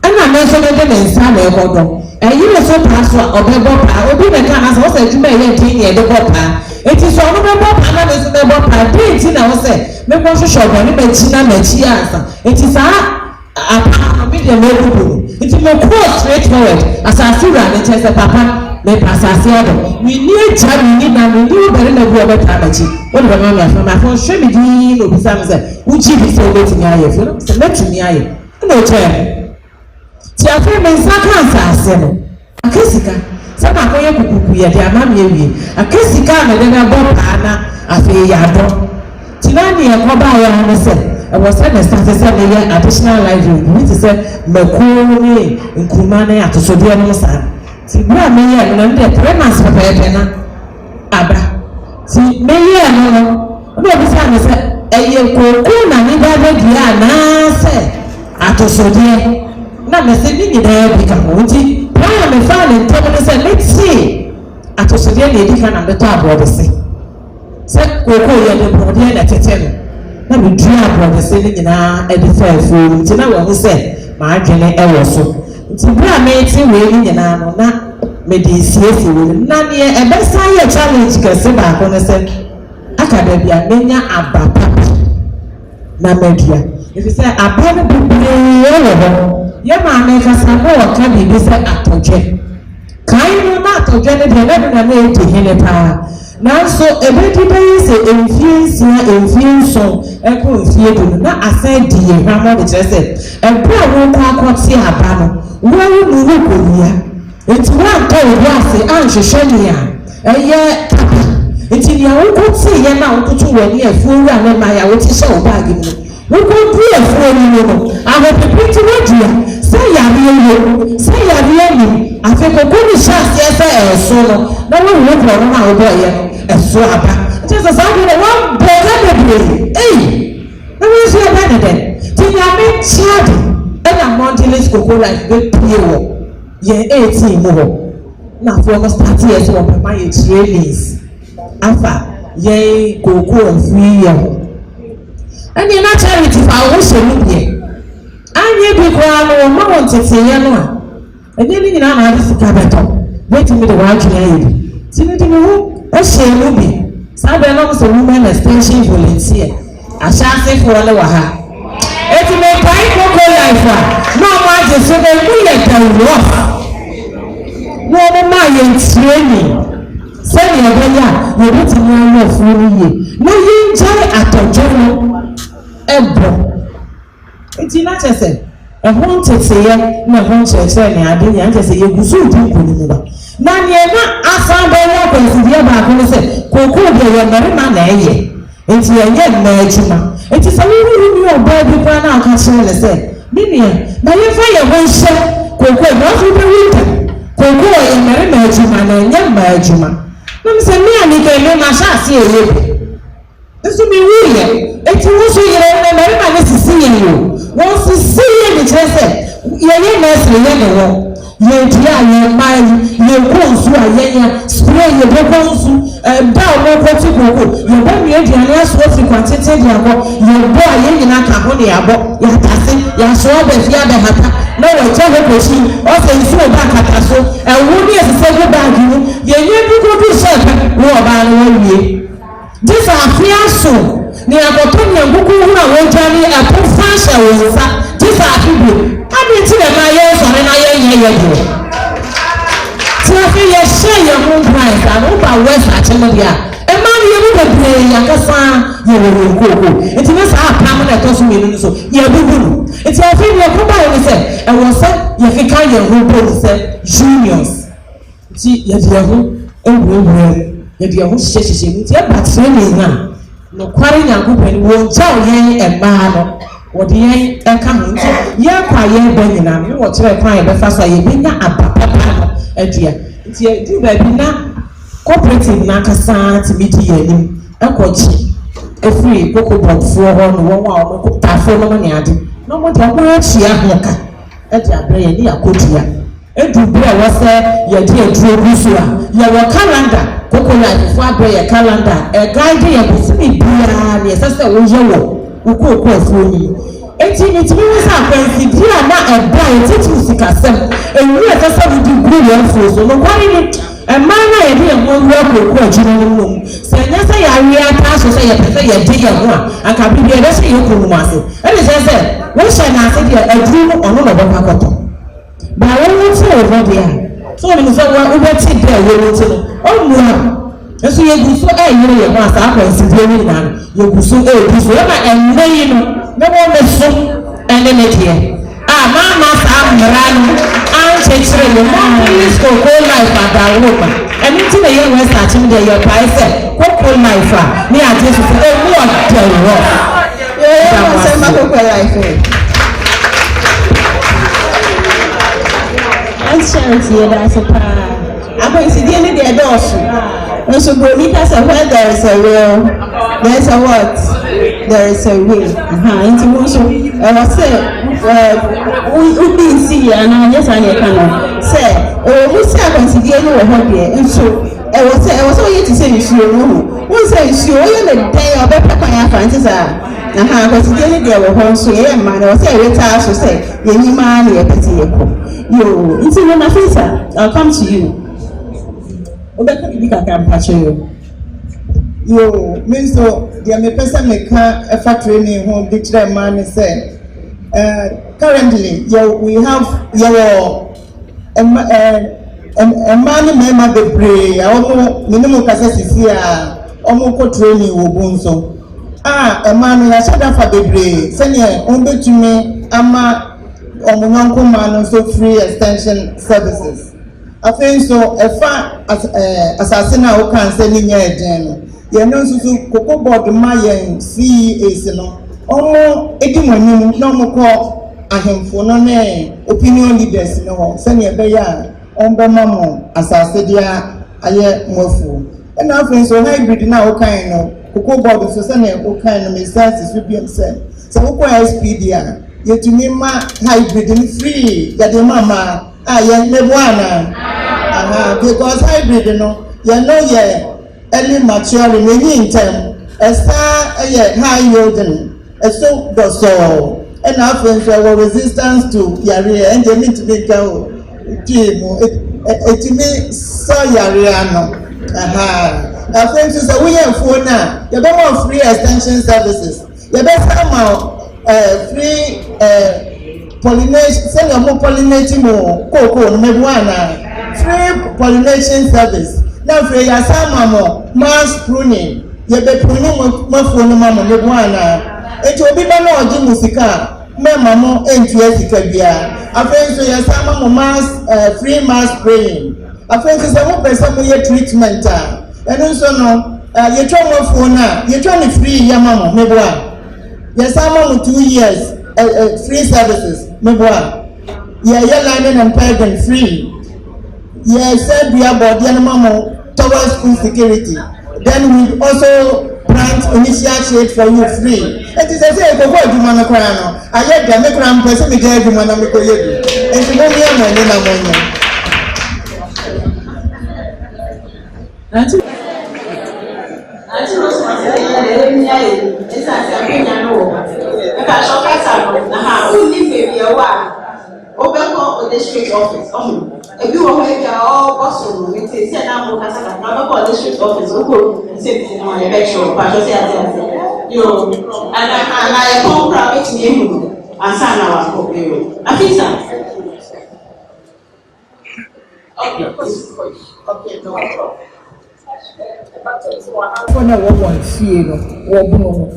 ana na so de ne nsa na ekodo eyi le so paso obebo pa obi me kan asa wo se juma ye tin ye de bo pa eti so no bebo pa na ne so de bo pa de ti na wo se me ko so shobo ni me ti na ma chi asa eti sa apa me de me kubu eti me go straight forward asa sura ne chese papa me pasase odo we need ja we need na we need bere na bu obeta ma chi wo de ma fo hwe me di no bisa me se uji bi se leti mi aye fo se leti mi aye no che ti afi me saka asase no akesika sama ko ye kukuku ye de amam ye wie akesika na de na bo pa na afi ya do ti na ni e ko ba ya no se e wo se na start se me ye additional library we ti se makoni nkuruma na atosode no sa ti bra me ye no de premise pepe na aba ti me ye no bi sa me se eye koku na ni ba de dia na se atosode na me se ni da bi ka ho nti na me fa le ntom ne se let's see atosode na edika na beto abode se koko ye de bode na tete no na me dua abode se ni nyina edifa fu nti na wo se ma adwene e wo so nti bra me ti we ni nyina no na me de siesie we na ne e be sa ye challenge kese ba ko ne se akada bia menya abapa na media if you say abana bibire wo ho ye ma me kasa no ka bibi se atodwe ka no not to join the never to Hinepa. Now, so a baby is a influence so a cool theatre. Not I said, dear, Ramon, which I said, a brown won't see a banner. Where will you look? It's one told Yassi, and she showed me. Yeah, it's in your own see, and now to a fool and my own show bagging. We could be a fool, I will be pretty ready. Say, Yaviani, I think a good chance, yes, solo. No one will run out there. A swab, just as I did one boy. Hey, let me see a better then. Till I make child, and I'm wanting this cocoa like good people. Ye 18 more. Now, for almost 30 years, what my trainings. Alpha, ye cocoa and 3 years. And you're not charity for our ocean here. And you be one or want to say, and then you know how this is capital. Wait till me the wild aid. See me to me. She will be. Sabe não sou woman extension volunteer. A chance for all waha. It may buy cocoa life. No matter so they will let them rough. No man training. Say you are going to learn your fully. No, you enjoy at a journal. Ebro. It's not a say. A haunted say, no haunted say, I didn't say you should do. Na niema asamba ya konsidia ba ko se koko de ye merima na eye enti ye ma adwuma enti se we ni oba bi kwa na aka chere le se binia na ye fa ye ho hye koko na so be winter koko ye merima adwuma na ye ma adwuma na se me ani ke me ma sha se eye eso mi wiye enti wo so ye na merima na sisi ye yo wo sisi ye ni chere se ye na se ye ne wo ye dia ye mai ye konsu ayenya spray ye konsu da o ko ti koko ye ba mi dia na so fi kwatete dia ko ye bo aye nyina ka ho ne abo ya tase ya so ba fi ada hata na wo je ho ko shi o se nsu ba kata so e wo ni ese go bag ni ye ye bi ko bi se wo ba na wo wie this afia so ni akoto ni nguku hu na wo jani e po fashion wo sa this afibu abi ti le ma ye so na ye ye Tiafi ye share your own price and over west achemedia. E man ye bi bebre ya kasa ye wo koko. Enti na sa permanent to so me so ye bubulu. Enti afi ye ko ba ye say e wo say ye keka ye ho bo say juniors. Ti ye dia ho ewu ye dia ho hye ni ti e ba training na. No kware nyankopani wo jaw ye e ma no. Wodi ye eka ho nti ye kwa ye ba nyina me wo kire kwa ye be fa so ye bi na abapa no edia nti di ba bi na cooperative na kasa ti bi di yanim ekochi efiri koko bofo ho no won a o ko tafo no ne ade no mo da mo achia ho ka edia bre ye ni akodia edu bre wo se ye di eduro busu a ye wo calendar koko life fo abre ye calendar e guide ye busumi bia ne sese wo ye wo ukoko afoni eti ni timi wasa akwansi dia na eba etitu sikasem enwi sese wo di guru ye fo so no kwani ni emana ye de mo wo akoko ajina no mu se nya se ya wi ata so se ye pese ye de ye ho a aka bi de se ye kunu ase e se wo she na ase dia aduru no ono no baba koto ba wo se over dia so ni se wo beti de wo ti no o mu a eso ye guso yire ye ho asa akwansi dia ni na ye guso guso e ma enne yi no me wo me so enne ne die mama sa mrano an chechire no mo please coco life adawoba eni ti na ye we search me dey your price coco life ni aje so e mu o dey ro ye say ma coco life an charity ye da so pa akwansi die ni dey dosu so Bonita said where there is a will, there is a what? There is a will. Into motion. I say, we didn't see and yes, I can say, oh, we say I can see the other one here. And so I was all yet to say, you know, who says you only the day of the Papa Francis. Because the other day were home, so yeah, man, I was a retire, so say, you man, you're petty. You, into when I face I'll come to you. Obeka bika kampacho yo means so dia me person make a factory ni ho dictate man say currently we have your mmaa ne mmarima bebree a wɔn minimum kasa sisi a wɔn kɔ training wɔ bu nso a mmaa no yɛahyɛ dafa bebree sɛnea wɔn bɛtumi ama wɔn nyɔnko mmaa no nso free extension services afei nso ɛfa asase no a wɔka nsɛ ne nyɛ ɛdɛn no yɛn nso so koko board ma yɛn CEAs no wɔn edi wɔn anim na wɔn kɔ ahemfo no ne opinion leaders no hɔ sɛnea ɛbɛyɛ a ọmbẹmọ mọ asase di ayẹ mọfu ẹna afẹ nso hybrid na ọkan no koko board so sẹ na ọkan no mẹsàsì so bíam sẹ sẹ ọkọ SPD a yẹtumi ma hybrid ni free yàda mama a yẹ lẹbu ana because hybrid no yẹ no yẹ early maturing ẹni ntẹm ẹsa ẹyẹ high yielding ẹso dọsọ ẹna afẹ nso ẹwọ resistance to yàrá ẹ ẹnjẹ ní ntumi nka o. Etimi sọ yàrá àná afẹ́ nso sẹ wúyẹ̀ fún náà yẹbẹ́ wọ́n free extension services yẹbẹ́ sáàmà free pollination sẹ́ni ọmọ pollinating mọ̀ kókó ọ̀nàmẹ́bù àná free pollination service náà fẹ́ yà sáàmà mọ̀ mass pruning yẹbẹ́ pruning mọ̀ fún ọ̀nàmọ̀ ọ̀nàmẹ́bù àná ètò òbí bá náà ọ̀jì mùsíkà mẹ́ẹ̀mà mọ̀ ẹ̀ǹtù ẹ̀ sìkà bíà afẹ́ nso yẹ sáàmà mọ̀ mass free mass spraying afẹ́ nso sẹ́ wọ́n pẹ̀ sẹ́ mo yẹ treatment a ẹnu nso no yẹtwa mo phone a yẹtwa ne free yẹ ma mo mẹ́bù a yẹ sáàmà mọ̀ 2 years free services mẹ́bù a yẹ yẹ lining and paving free yẹ sẹ́ dua bọ̀dé ẹni ma mo towards food security then we also grant initial shade for you free eti sẹ sẹ ekoko adwuma no koraa no ayẹ dẹ me koraa mpẹ sẹ me gya adwuma na me kọ yẹ bi eti mo mi ẹmọ ẹni na mo nyẹ. Àti lọ́sọ̀ àti ẹ̀yẹ ní ayé ẹ̀sẹ̀ àti àgbẹ̀yà náà wọ̀ ẹ̀ka ṣọ́kẹ́sà lọ náà ó ní bèbí ẹ̀wọ̀ a ó bẹ́ kọ́ district office ọ̀hún ebi wọ̀ họ́ ẹ̀ka ọ̀ bọ́sùn mi ti ṣe náà mo kásá kàkà ó bẹ́ kọ́ district office ó kò ṣe ti mọ̀ ẹ̀bẹ̀ ṣọ̀ pàṣọ sí àti àti yóò àná ẹ̀kọ́ nkúra bẹ́ẹ̀ ti yé mu ànsá náà wà kọ́ yóò àfíìsà. When I want one fear, or no,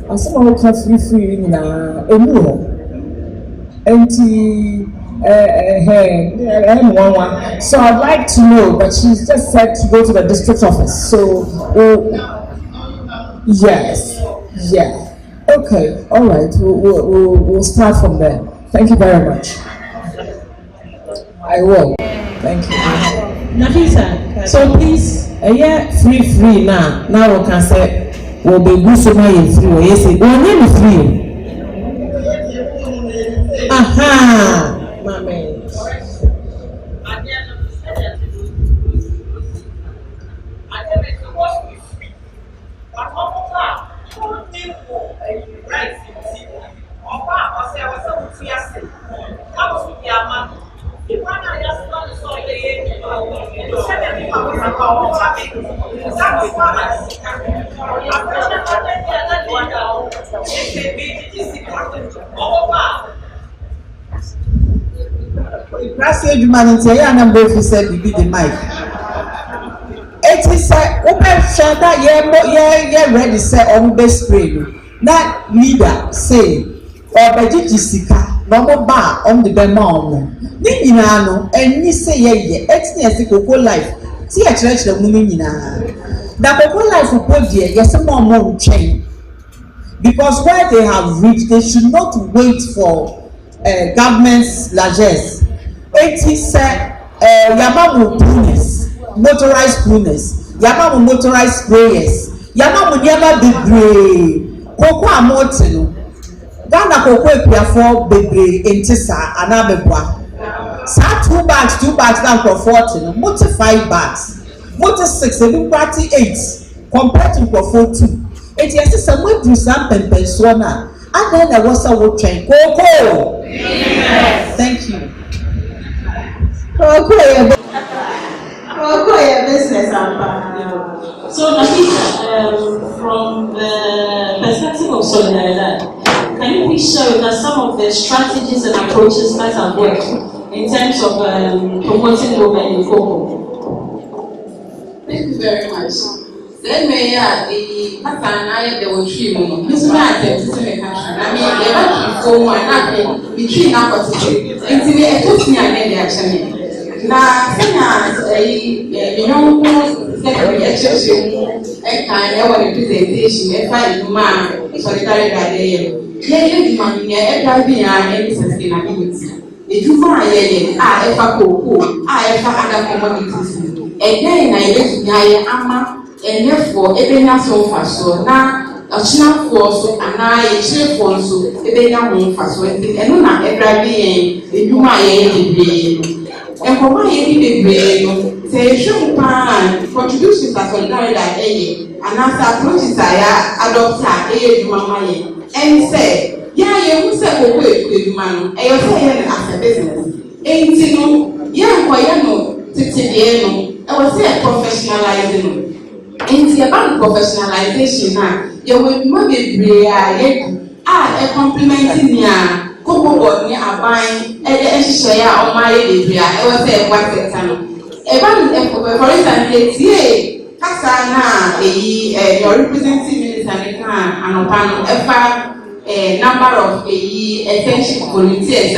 and some of us free in a more. So I'd like to know, but she's just said to go to the district office. So, yes, yeah, okay, all right. We'll start from there. Thank you very much. I will. Thank you. Nafisa, so please, free now. Now we can say we'll be good so much free. Or yes, we'll name free. Aha, mama. Gracias, humanity. I am going to say the mic. It is open shelter. Yeah, ready. Say on the screen. That leader say, or by Jessica, no bar on the demand. Ni no, and you say, yeah, it's near Coco life. See a church the woman. That Coco life will put there, yes, some more change. Because where they have reached, they should not wait for government's largesse. It is Yamamu pruners, motorized pruners, Yamamu motorized sprayers, Yamamu never be grey, Coco Amortino, Ghana Coco Piafo Bebre, Intisa, and Abebwa. Sa 2 bags down for 14, motor 5 bags, motor 6, and party 8, compared to for 14. It is some way to some persona, and then there was a wood train. Coco! Thank you. Coco, your business, so Nafisa, from the perspective of solidarity, can you please share with us some of the strategies and approaches that have worked in terms of promoting women in cocoa? Thank you very much. Then may the pattern I the tree. This man said to me, I mean, they want to go one nothing between now and it took me and then actually. Now, you know, secondary education, a kind of representation, a fine man, solidarity day. Yeye man, every any sustainability. If you find a cocoa, I have other commodities. Again, I let me ama, and therefore, even as so so now, a snap for so, and I cheer for so, even a for so, and not every day, if you might and for my baby, say, show pan, contributions are solidarity, and as approaches I adopt a mamma, and say, yeah, you said, oh, wait, man, and you're saying as a business. Ain't you know, yeah, no, Titiano, I was say professionalizing. Ain't you about professionalization now? You will not be brave, a complimenting ya. Cocoa board near a buying a share on my baby. I was say what the time. For instance, yea, Casana, your representing minister and upon a number of essential volunteers,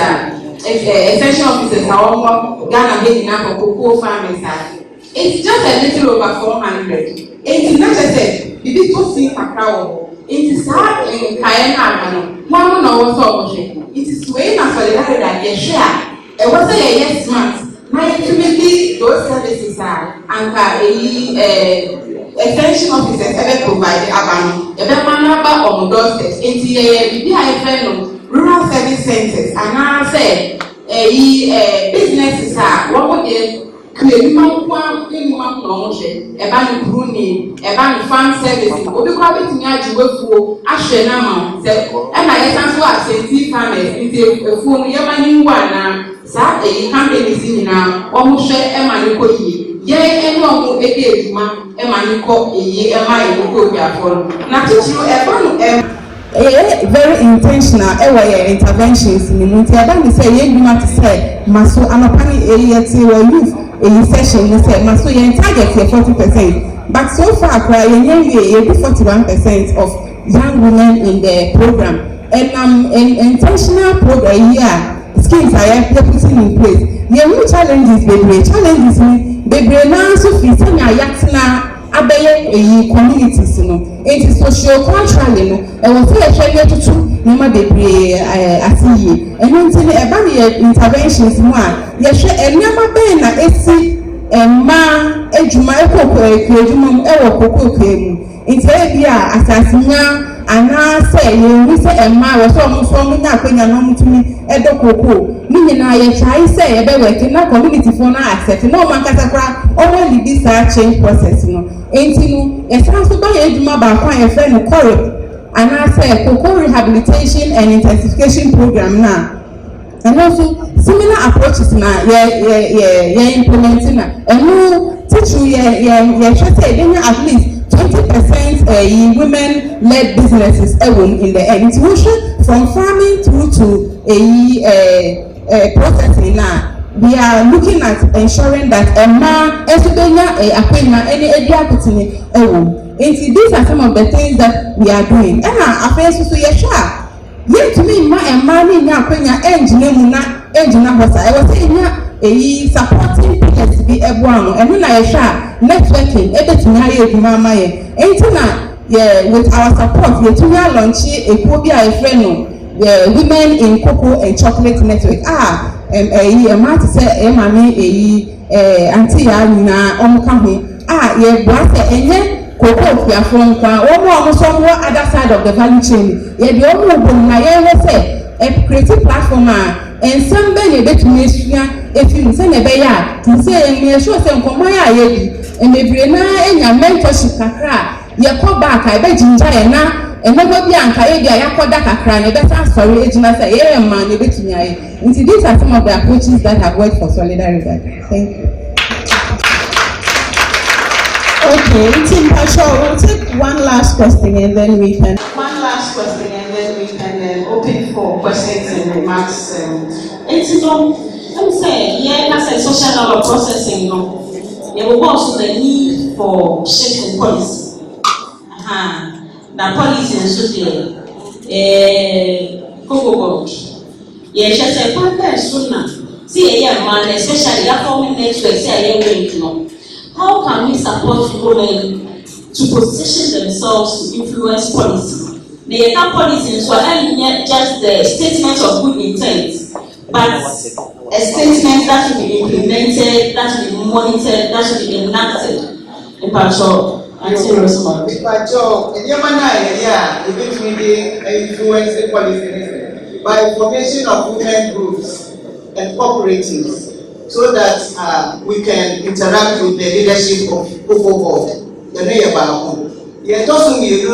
essential officers are Ghana made enough for cocoa farmers. It's just a little over 400. It's not just a bit to see a crowd. It is hard in Kayana. One knows it is way not solidarity that they share. It was a yes month. My ultimately those services are and extension officers ever provided about the number of doorsteps. It's rural service centers and now say businesses are what would they create minimum promotion about the pruning, about the farm services, or the quality to work for Ashenama, and I answer what say farmers into a phone Yamani one, Saturday, company is now, almost share a money. Yea, and one will be a man, a money call a year, a mile will go for. Now, teach you very intentional interventions in the multi. I don't say you want to say, Maso Anapani area youth. In session, you said, Maso, you target 40%, but so far, you 41% of young women in the program, and intentional program here, schemes are putting in place. There are challenges, baby, now, so if you say, abeye communities it is socio-cultural and we say a to number bebree asiye and until e interventions mo a ye hwe enema ben na esi emma ejuma ekokojuma ewo kokokwe mu ntia bia asasinya ana say ye say emma we so mo nya akwanya no mutumi edokoko ni nyina ye chai say e be work na community for na accept no man kasa kra only this change process no entinu esanso ba ye djuma ba kwa ye friend correct and I say cocoa rehabilitation and intensification program now and also similar approaches na ye implementing na and no teach you ye should say then at least 20% women-led businesses in the end. It's from farming through to processing now. We are looking at ensuring that these are some of the things that we are doing. And yet to me, I was saying supporting players to be everyone, and when I share networking, with our support, we to launch a phobia friend, women in cocoa and chocolate network. A man to say, Mammy, Auntie Alina, cocoa, we are from almost somewhere other side of the value chain. Yet the only say a creative platform and somebody bet to me if you send a bear to say me sure some commoya and maybe na your mentorship kakra you call back I bet ginger and never be anka ya call that kakra and better sorry agent say yeah man you bet me and these are some of the approaches that have worked for solidarity. Thank you. Okay, Team Patrol, we'll take one last question and then we can. One last question and then we can open for questions and remarks. It's who say, yeah, that's a social level processing, there will also the need for shift in policy. The policy and social, Coco, yes, she said, quite sooner. See a young man, especially that forming network, say a young. How can we support women to position themselves to influence policy? They have policy, so not just the statement of good intent, but a statement that should be implemented, that should be monitored, that should be enacted. In particular, influence the policy by formation of women groups and cooperatives, so that we can interact with the leadership of Cocoa Board. The name about it doesn't mean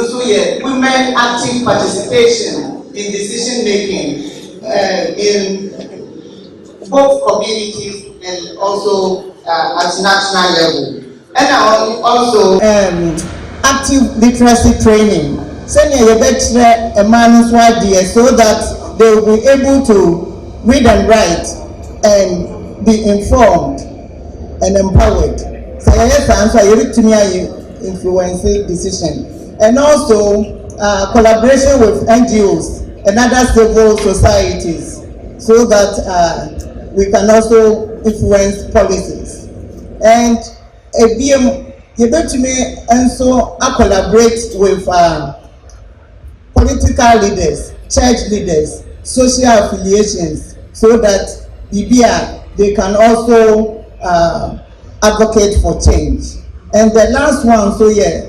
women active participation in decision making in both communities and also at national level. And also active literacy training. Send a better a man's idea so that they will be able to read and write and be informed and empowered. So yes, answer you to me influence decision. And also collaboration with NGOs and other civil societies so that we can also influence policies. And you bet to me also collaborate with political leaders, church leaders, social affiliations, so that they can also advocate for change. And the last one,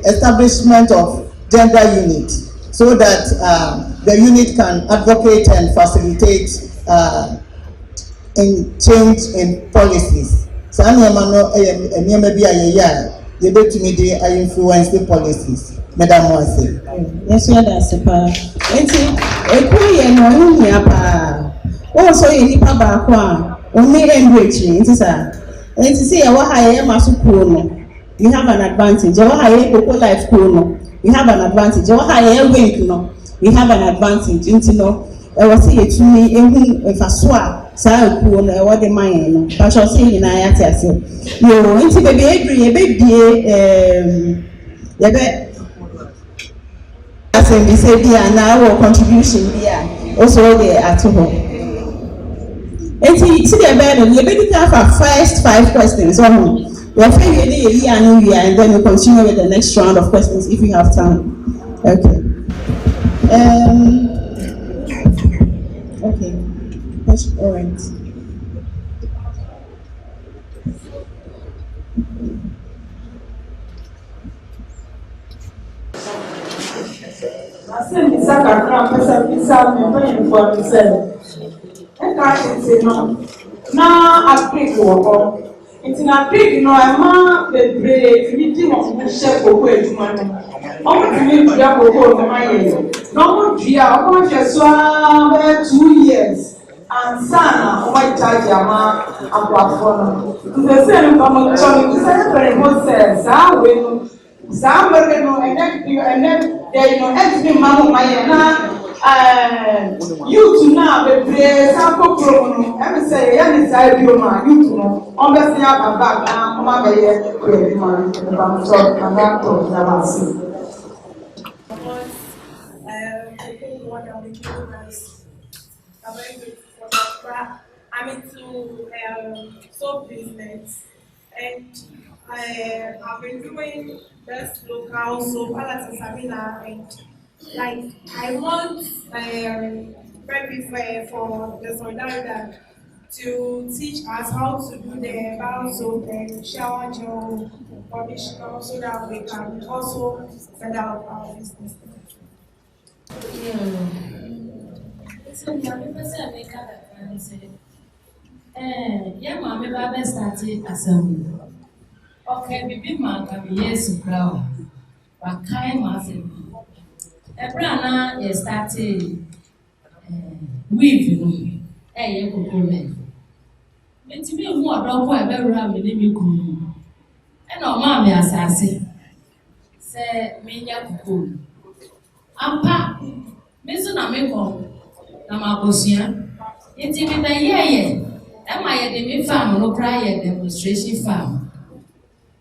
establishment of gender unit, so that the unit can advocate and facilitate in change in policies. So I influence the policies. Madam Mwase. Yes, you are super. Also, you need to only enriching. It is you have an advantage. Life you have an advantage. You have an advantage. I was saying to me, if I swear, so I could what the mind. But I was saying, I asked you, into as in the say now our contribution here also they at home. And see the bed, you better have our first 5 questions on. We're fairly and then we continue with the next round of questions if you have time. Okay. Okay. All right. I said, Miss Aka, Miss I'm praying for myself. I can't say no. Now I pray for her. It's in a big, I'm the brave meeting of the chef of wage money. I'm to make the apple of my head. No, dear, I'm just 2 years. And Sana, my charge, AKUAFO. The same common chunk is a very good sense. I will. Some and then every man of my you to now the prayer sample program. Every say, inside you, you to know. Obviously, I come back now. My baby, pray, man. I'm talking about the I think what I'm making is a very good for that. I'm into soap business, and I've been doing this local soap, Samina, and like I want for the solidarity to teach us how to do the bar soap and shower gel conditioner so that we can also set up our business. So, yeah, Mamma, Baba started assembly. Okay, Bibi Manka, yes, flower. But kind massive. Ebrana started weaving a young it's me who are wrong for a very ram in the and no mammy assassin. Say, me yaku. Ampa, Miss Namiko, Namagosia, it's even a year. Am I at the farm no prior demonstration farm?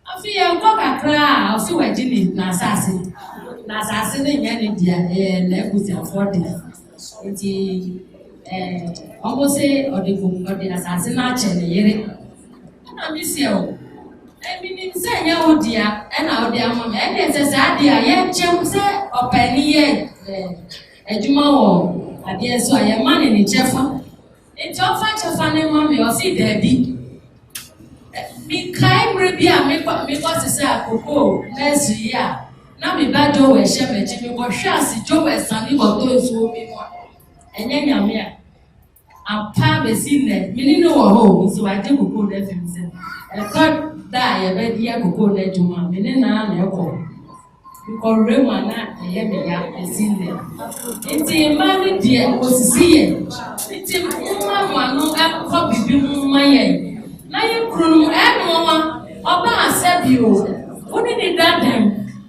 I feel coca I feel a genie, Nassassin. Nassassin in India and Leputin 40. Almost say, or the assassin and I miss you. I mean, say, oh dear, and our dear mamma, and it's a sad dear, yet, Jim said, or penny yet. A Jumao, I guess so I am man in the chef. It's all fetch a funny mommy or see Debbie. Me kind rebia me because it's a cocoa, next year. Now me bad Joe and Shepherd Jimmy was shanty Joe and Sandy or those who be more. And then you're mere. I'm probably seen that. You know a home, so I do go there for himself. I thought die a bed here go there to my menina and your because Remana and Yamia is in there. It's a man, dear, was seeing. It's a woman, no copy, be my now you croon, and Mama, Oba said you. What did it that then?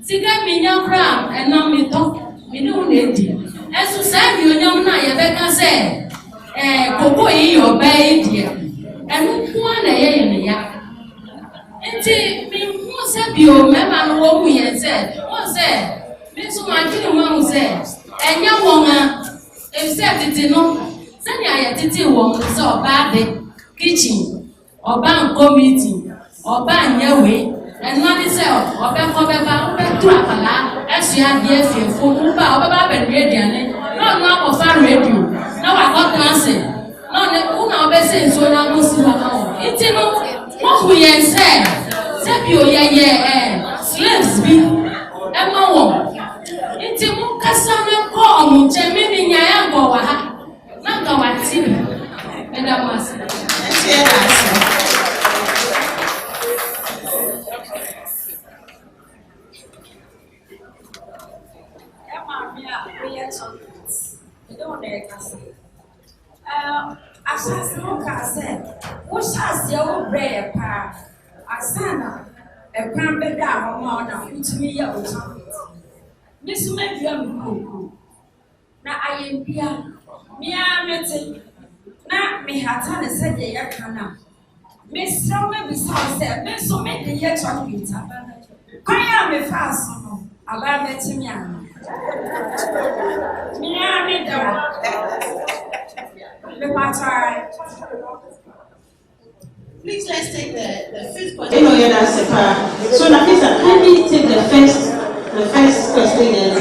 See, get me your crown, and now me talk, me no lady. As to say, you know, now you better say, Coco, your baby, and one a ya. And me who said you, Mamma, what we had said, what said, Miss Martin, one said, and young woman, if said it, no, send I did one so bad kitchen. Oban committee, Oban Yahweh, and one is Oban Cobeba, to Apala, as you have dear fear for Uba, and radio, not of our radio. No, I got dancing. No, the Una Bessin, so I will see what it's what we have said. Sepio, slaves be, and no one. It's a Mucasana call, Jamie Yago, not go at TV, and I must. Asasnoka said, what shall your bread pa? Asana, a cramp down on to me. Miss Medium. Now I am here. Me, I met now me hatana said, Yakana. Miss Roma besides said, Miss so made the yet on Peter. I am a fast son about met me. Please let's take the fifth question. So Nafisa, kindly take the first question and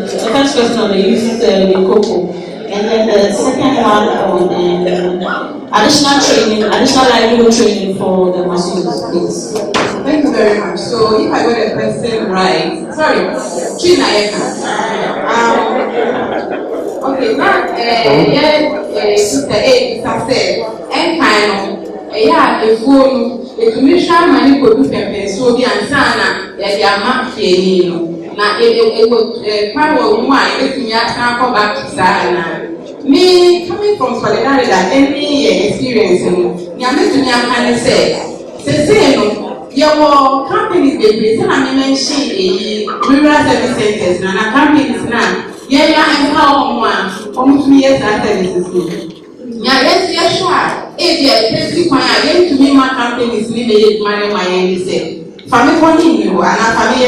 the first question on the youth Coco, and then the second one on additional training, additional livelihood training for the Masudos, please. Thank you very much. So if I got the question right, sorry, okay, now Sister A said, and kind of a phone, a commission money could do pepper, so the ansana, a map here. Now it would power one, let me come back to Sana. Me coming from solidarity that any experience, Yamet to me, I can say, your companies they present a mention rural service centers and companies now. Yeah, empower one almost 2 years after this. Yeah, yes, sure. If you are testing to me, my companies need money, my end say. Family money, you and a family.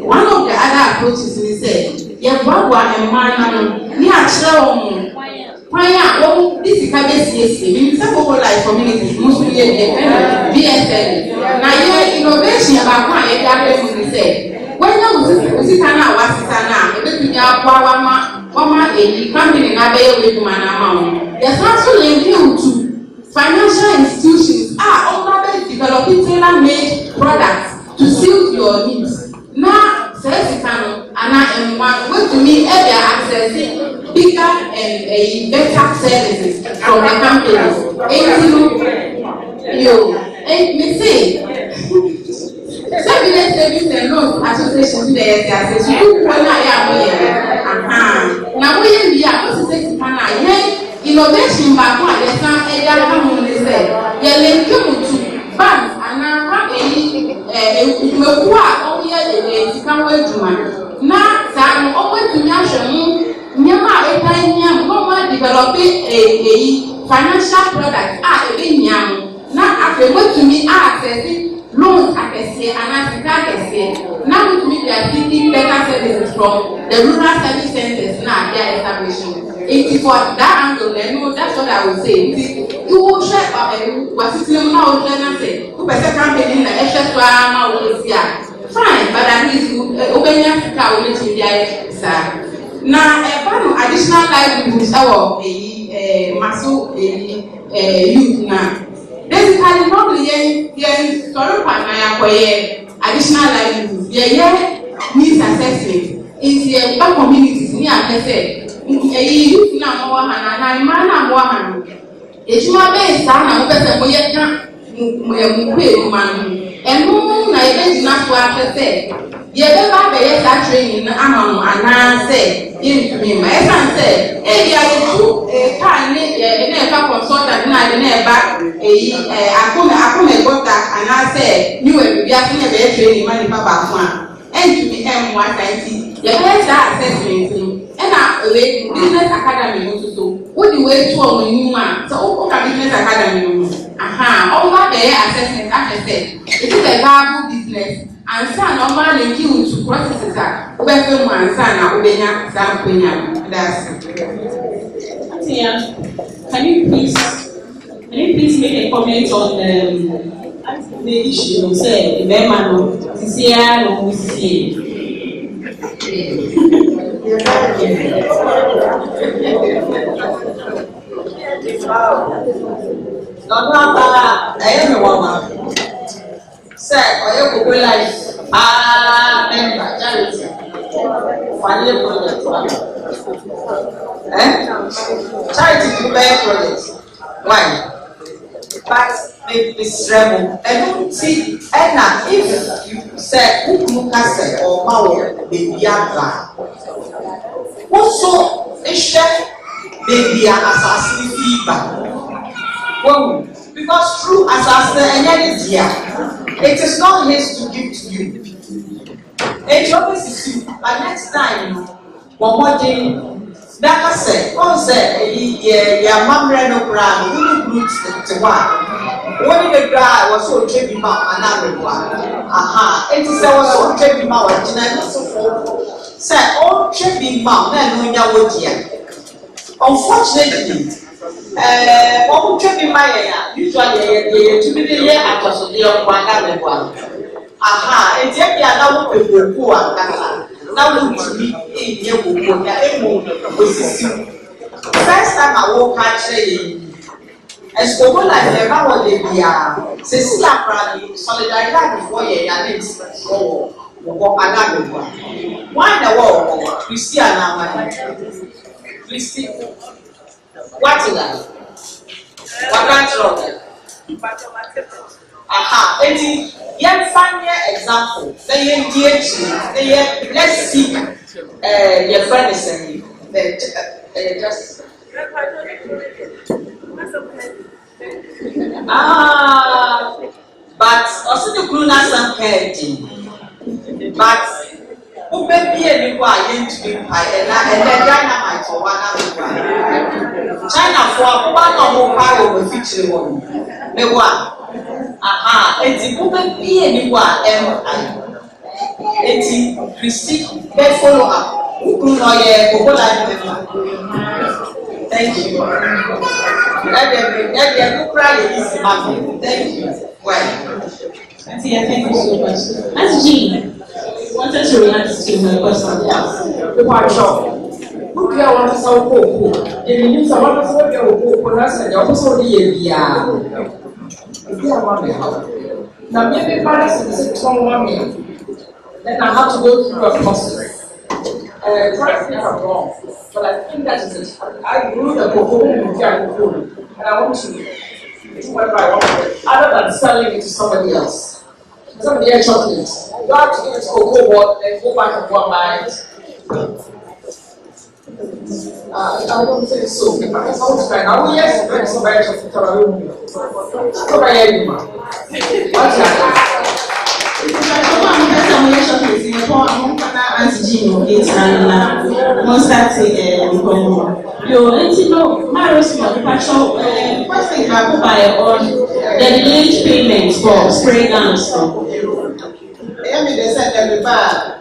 One of the other approaches is say, yeah, Baba and man, we are shown. Why, this is KBC, some of life communities, mostly BSL. Now, innovation about what you have say. When you was now, a company with man. There's also a view to financial institutions already developing tailor-made products to suit your needs. Now, says and one to me, they are accessing bigger and better services from the companies. And me say, Service and Loan Association, they are now we are innovation back one, there's some area say, you're linked to banks and now have a can wait to man. Now, some over to Yashamu, Yama, a tiny young woman developing a financial product na to me access loans and now we are seeking better services from the rural service centers now they are establishing. It is for that angle, that's what I would say. You will share what is now say, who better campaign in the fine, but at least open your car will meet you sir. Now, additional livelihoods our muscle youth now. Basically, probably sorry, additional livelihoods. Needs assessment. Is the communities near assessment. Youth now more and man now more. It's more based on person we and who na event na for assess. You never be that training and say give me my son say you can consultant na never akome got that and I say you will be asking a training money papa and to be what I see. You get that assessment and business academy also. What the way to a new one? So business academy. Over there assessment as I said. It is a viable business. And son normal link you to processes that whether one son or Ubenya Sam. That's can you please make a comment on the issue? Say the man no Sir, I have a life. Member, charity. Family project. Charity to buy project. Why? But maybe it's rebel. I don't see. And if you say, who say or power, baby, also, a chef, baby, assassin fever. Well, because true assassin and it is not his to give to you. It always is you. But next time, one more day, that I say, your mom ran no ground, you roots to one. One in the dry was so tricky about another one. It is so tricky about what say, all tricky about men when you're with you. Unfortunately, what would be my usually to be the year after so they are one other one. It's yet now with poor now would be in your book. First time I walk actually as for like never would they be Cecilia Pradi, solidarity before you and it's so another one. Why the war? We see another. We see. What is that? What is young family example. Let's see. Your friend is saying just. But also the crew not some parenting. But who may be a required to be pie and then dynamite for 1 hour. China for 1 or more power will feature one. Me one. And the woman be anyone M. And Christy, they follow up. Who do not yet go thank you. Let them cry easy, Martin. Thank you. Well, thank you so much. That's Jean. Wanted to react to her question. Yes. The part shop. Who care what is our hope? If you use a wonderful hope for us and also the year. Now, maybe parents is 1 million. Then I have to go through a process. Correct me if I'm wrong, but I think that is it. I grew the cocoa and I want to do whatever I want, other than selling it to somebody else. Somebody else chocolate. You have to give it to cocoa board and go back and go and buy it. I don't think so. Because I want to find out. Yes, there is some very chocolate. Come here, you man. What's that? If you are the one who has some chocolate in your phone, Chino, it's an Monstate, Yo, and you know, Maris, partial question by on the delayed payments for spray guns. They said that we buy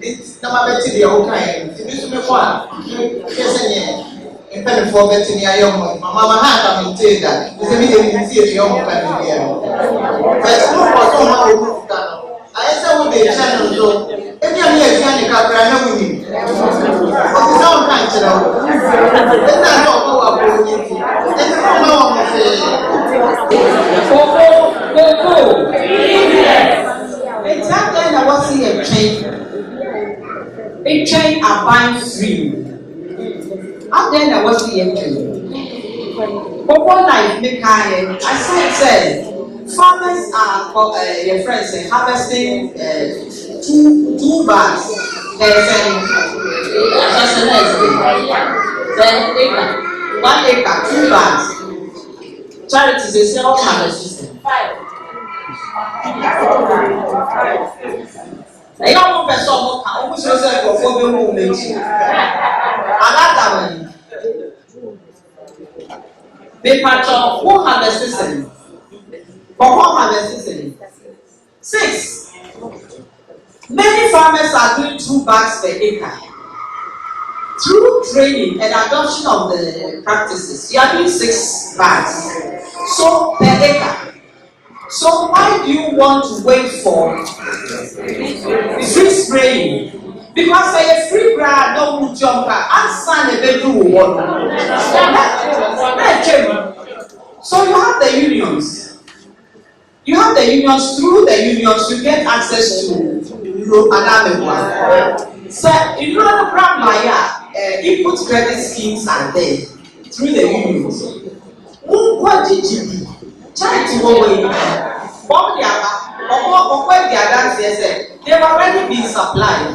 it's not better the old kind. If you make one, in penny for betting your young one. Mamma had come take that. It's a million see your young family here. But no for someone who I said, would be a channel, so if you're here, you can't know with me. But it's all kinds of it's not all about going. It's not then I was seeing a train are buying free. And then I was seeing a train. But what I make I said, farmers are your friends say harvesting two bags. Then acre, 1 acre, 2 bags. Charities they sell harvesting. I don't want to solve how much was there for the movement. Another one. The patron who have a system. But who have a system? 6. Many farmers are doing 2 bags per acre. Through training and adoption of the practices, you are doing 6 bags. So per acre. So why do you want to wait for free spraying? Because for a free brand, don't jump and sign a bedroom one. So you have the unions. You have the unions. Through the unions, you get access to another one. So you know the brand input credit schemes are there through the unions. What did you do? Charity away. They've already been supplied.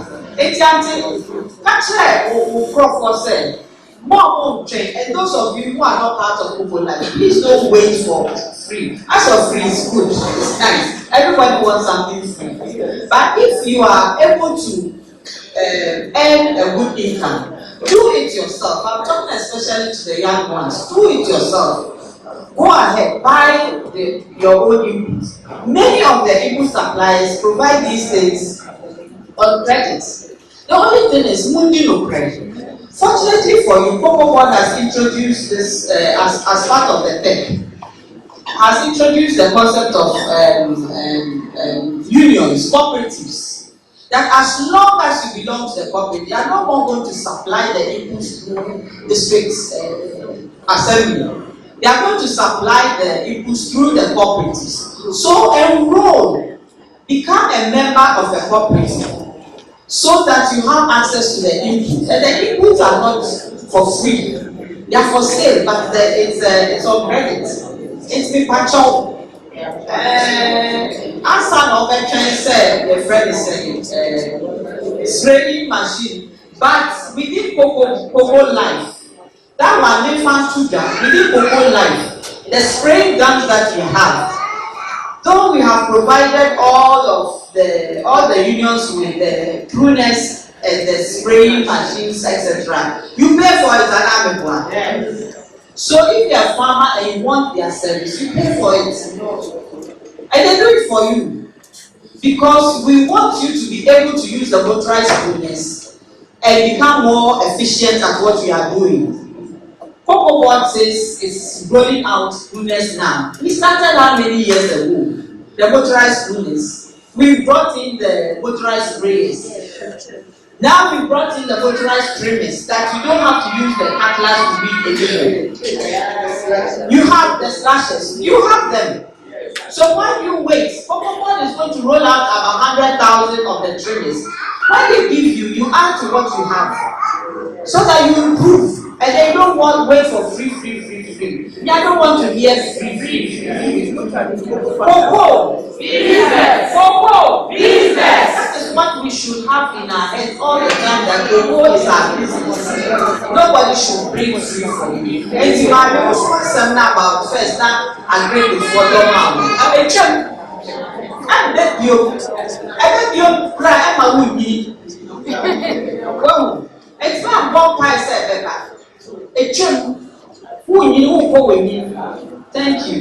More train, and those of you who are not part of Google Life, please don't wait for free. As of free is good, it's nice. Everybody wants something free. But if you are able to earn a good income, do it yourself. I'm talking especially to the young ones. Do it yourself. Go ahead, buy your own inputs. Many of the input suppliers provide these things on credit. The only thing is Mundi no credit. Fortunately for you, COCO has introduced this as part of the tech. Has introduced the concept of unions, cooperatives. That as long as you belong to the cooperative, you are not more going to supply the inputs through district assembly. They are going to supply the inputs through the cooperatives. So enroll, become a member of the cooperative, so that you have access to the inputs. And the inputs are not for free; they are for sale, but it's on credit. It's been patched. As an veteran said, the friend is saying, spraying machine, but within COCO Life. That one they found sugar within COCO Life. The spraying guns that we have, though we have provided all the unions with the pruners and the spraying machines, etc. You pay for it an one. So if you're a farmer and you want their service, you pay for it. And they do it for you. Because we want you to be able to use the motorized pruners and become more efficient at what you are doing. COCO Board says it's rolling out pruners now. We started how many years ago? The motorized pruners. We brought in the motorized sprayers. Now we brought in the motorized trimmers that you don't have to use the cutlass to weed anymore. You have the slashes. You have them. So why do you wait? COCO Board is going to roll out about 100,000 of the trimmers. When they give you, you add to what you have. So that you improve. And they don't want wait for free. They don't want to hear free. COCO business. COCO business. That is what we should have in our head all the time. That COCO is our business. Nobody should bring free for you. And you are also something about first now agree with what your mom. I bet you cry. Emma will be. Well, it's not one pie said that. A chum who you go with me. Thank you.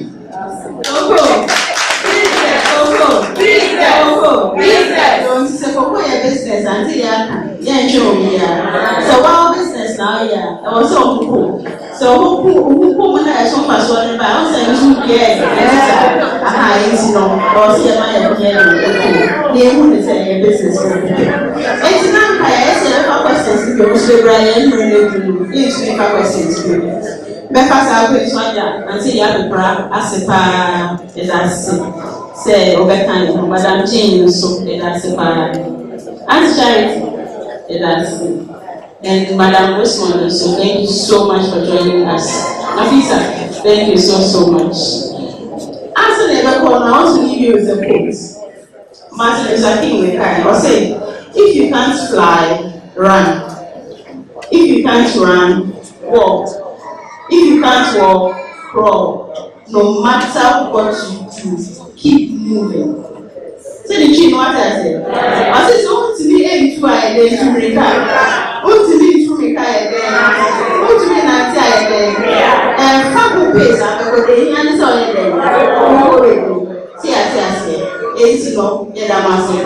Don't say for your business until you show me. So our business now, yeah, I was so cool. So who when I saw my son, I was saying, yeah, I know, or see my name is a business. It's not I said, questions if you should Brian, please make a questions. Because I will find out until you have a crab as a par as I say, over time, Madame Jane, so that's a par. As Charity, that's and Madame Rosemond, so thank you so much for joining us. Nafisa, thank you so much. As a never call, I want to leave you with a quote. Martin Luther King will say, if you can't fly, run. If you can't run, walk. If you can't walk, crawl. No matter what you do, keep moving. Say the chin, what I said. I said, so to me, aim to I then to retire. What to me to retire then? What to me not tie then? And Fabu pays after what they hand on then. See, I say, it's no, yeah, that must be,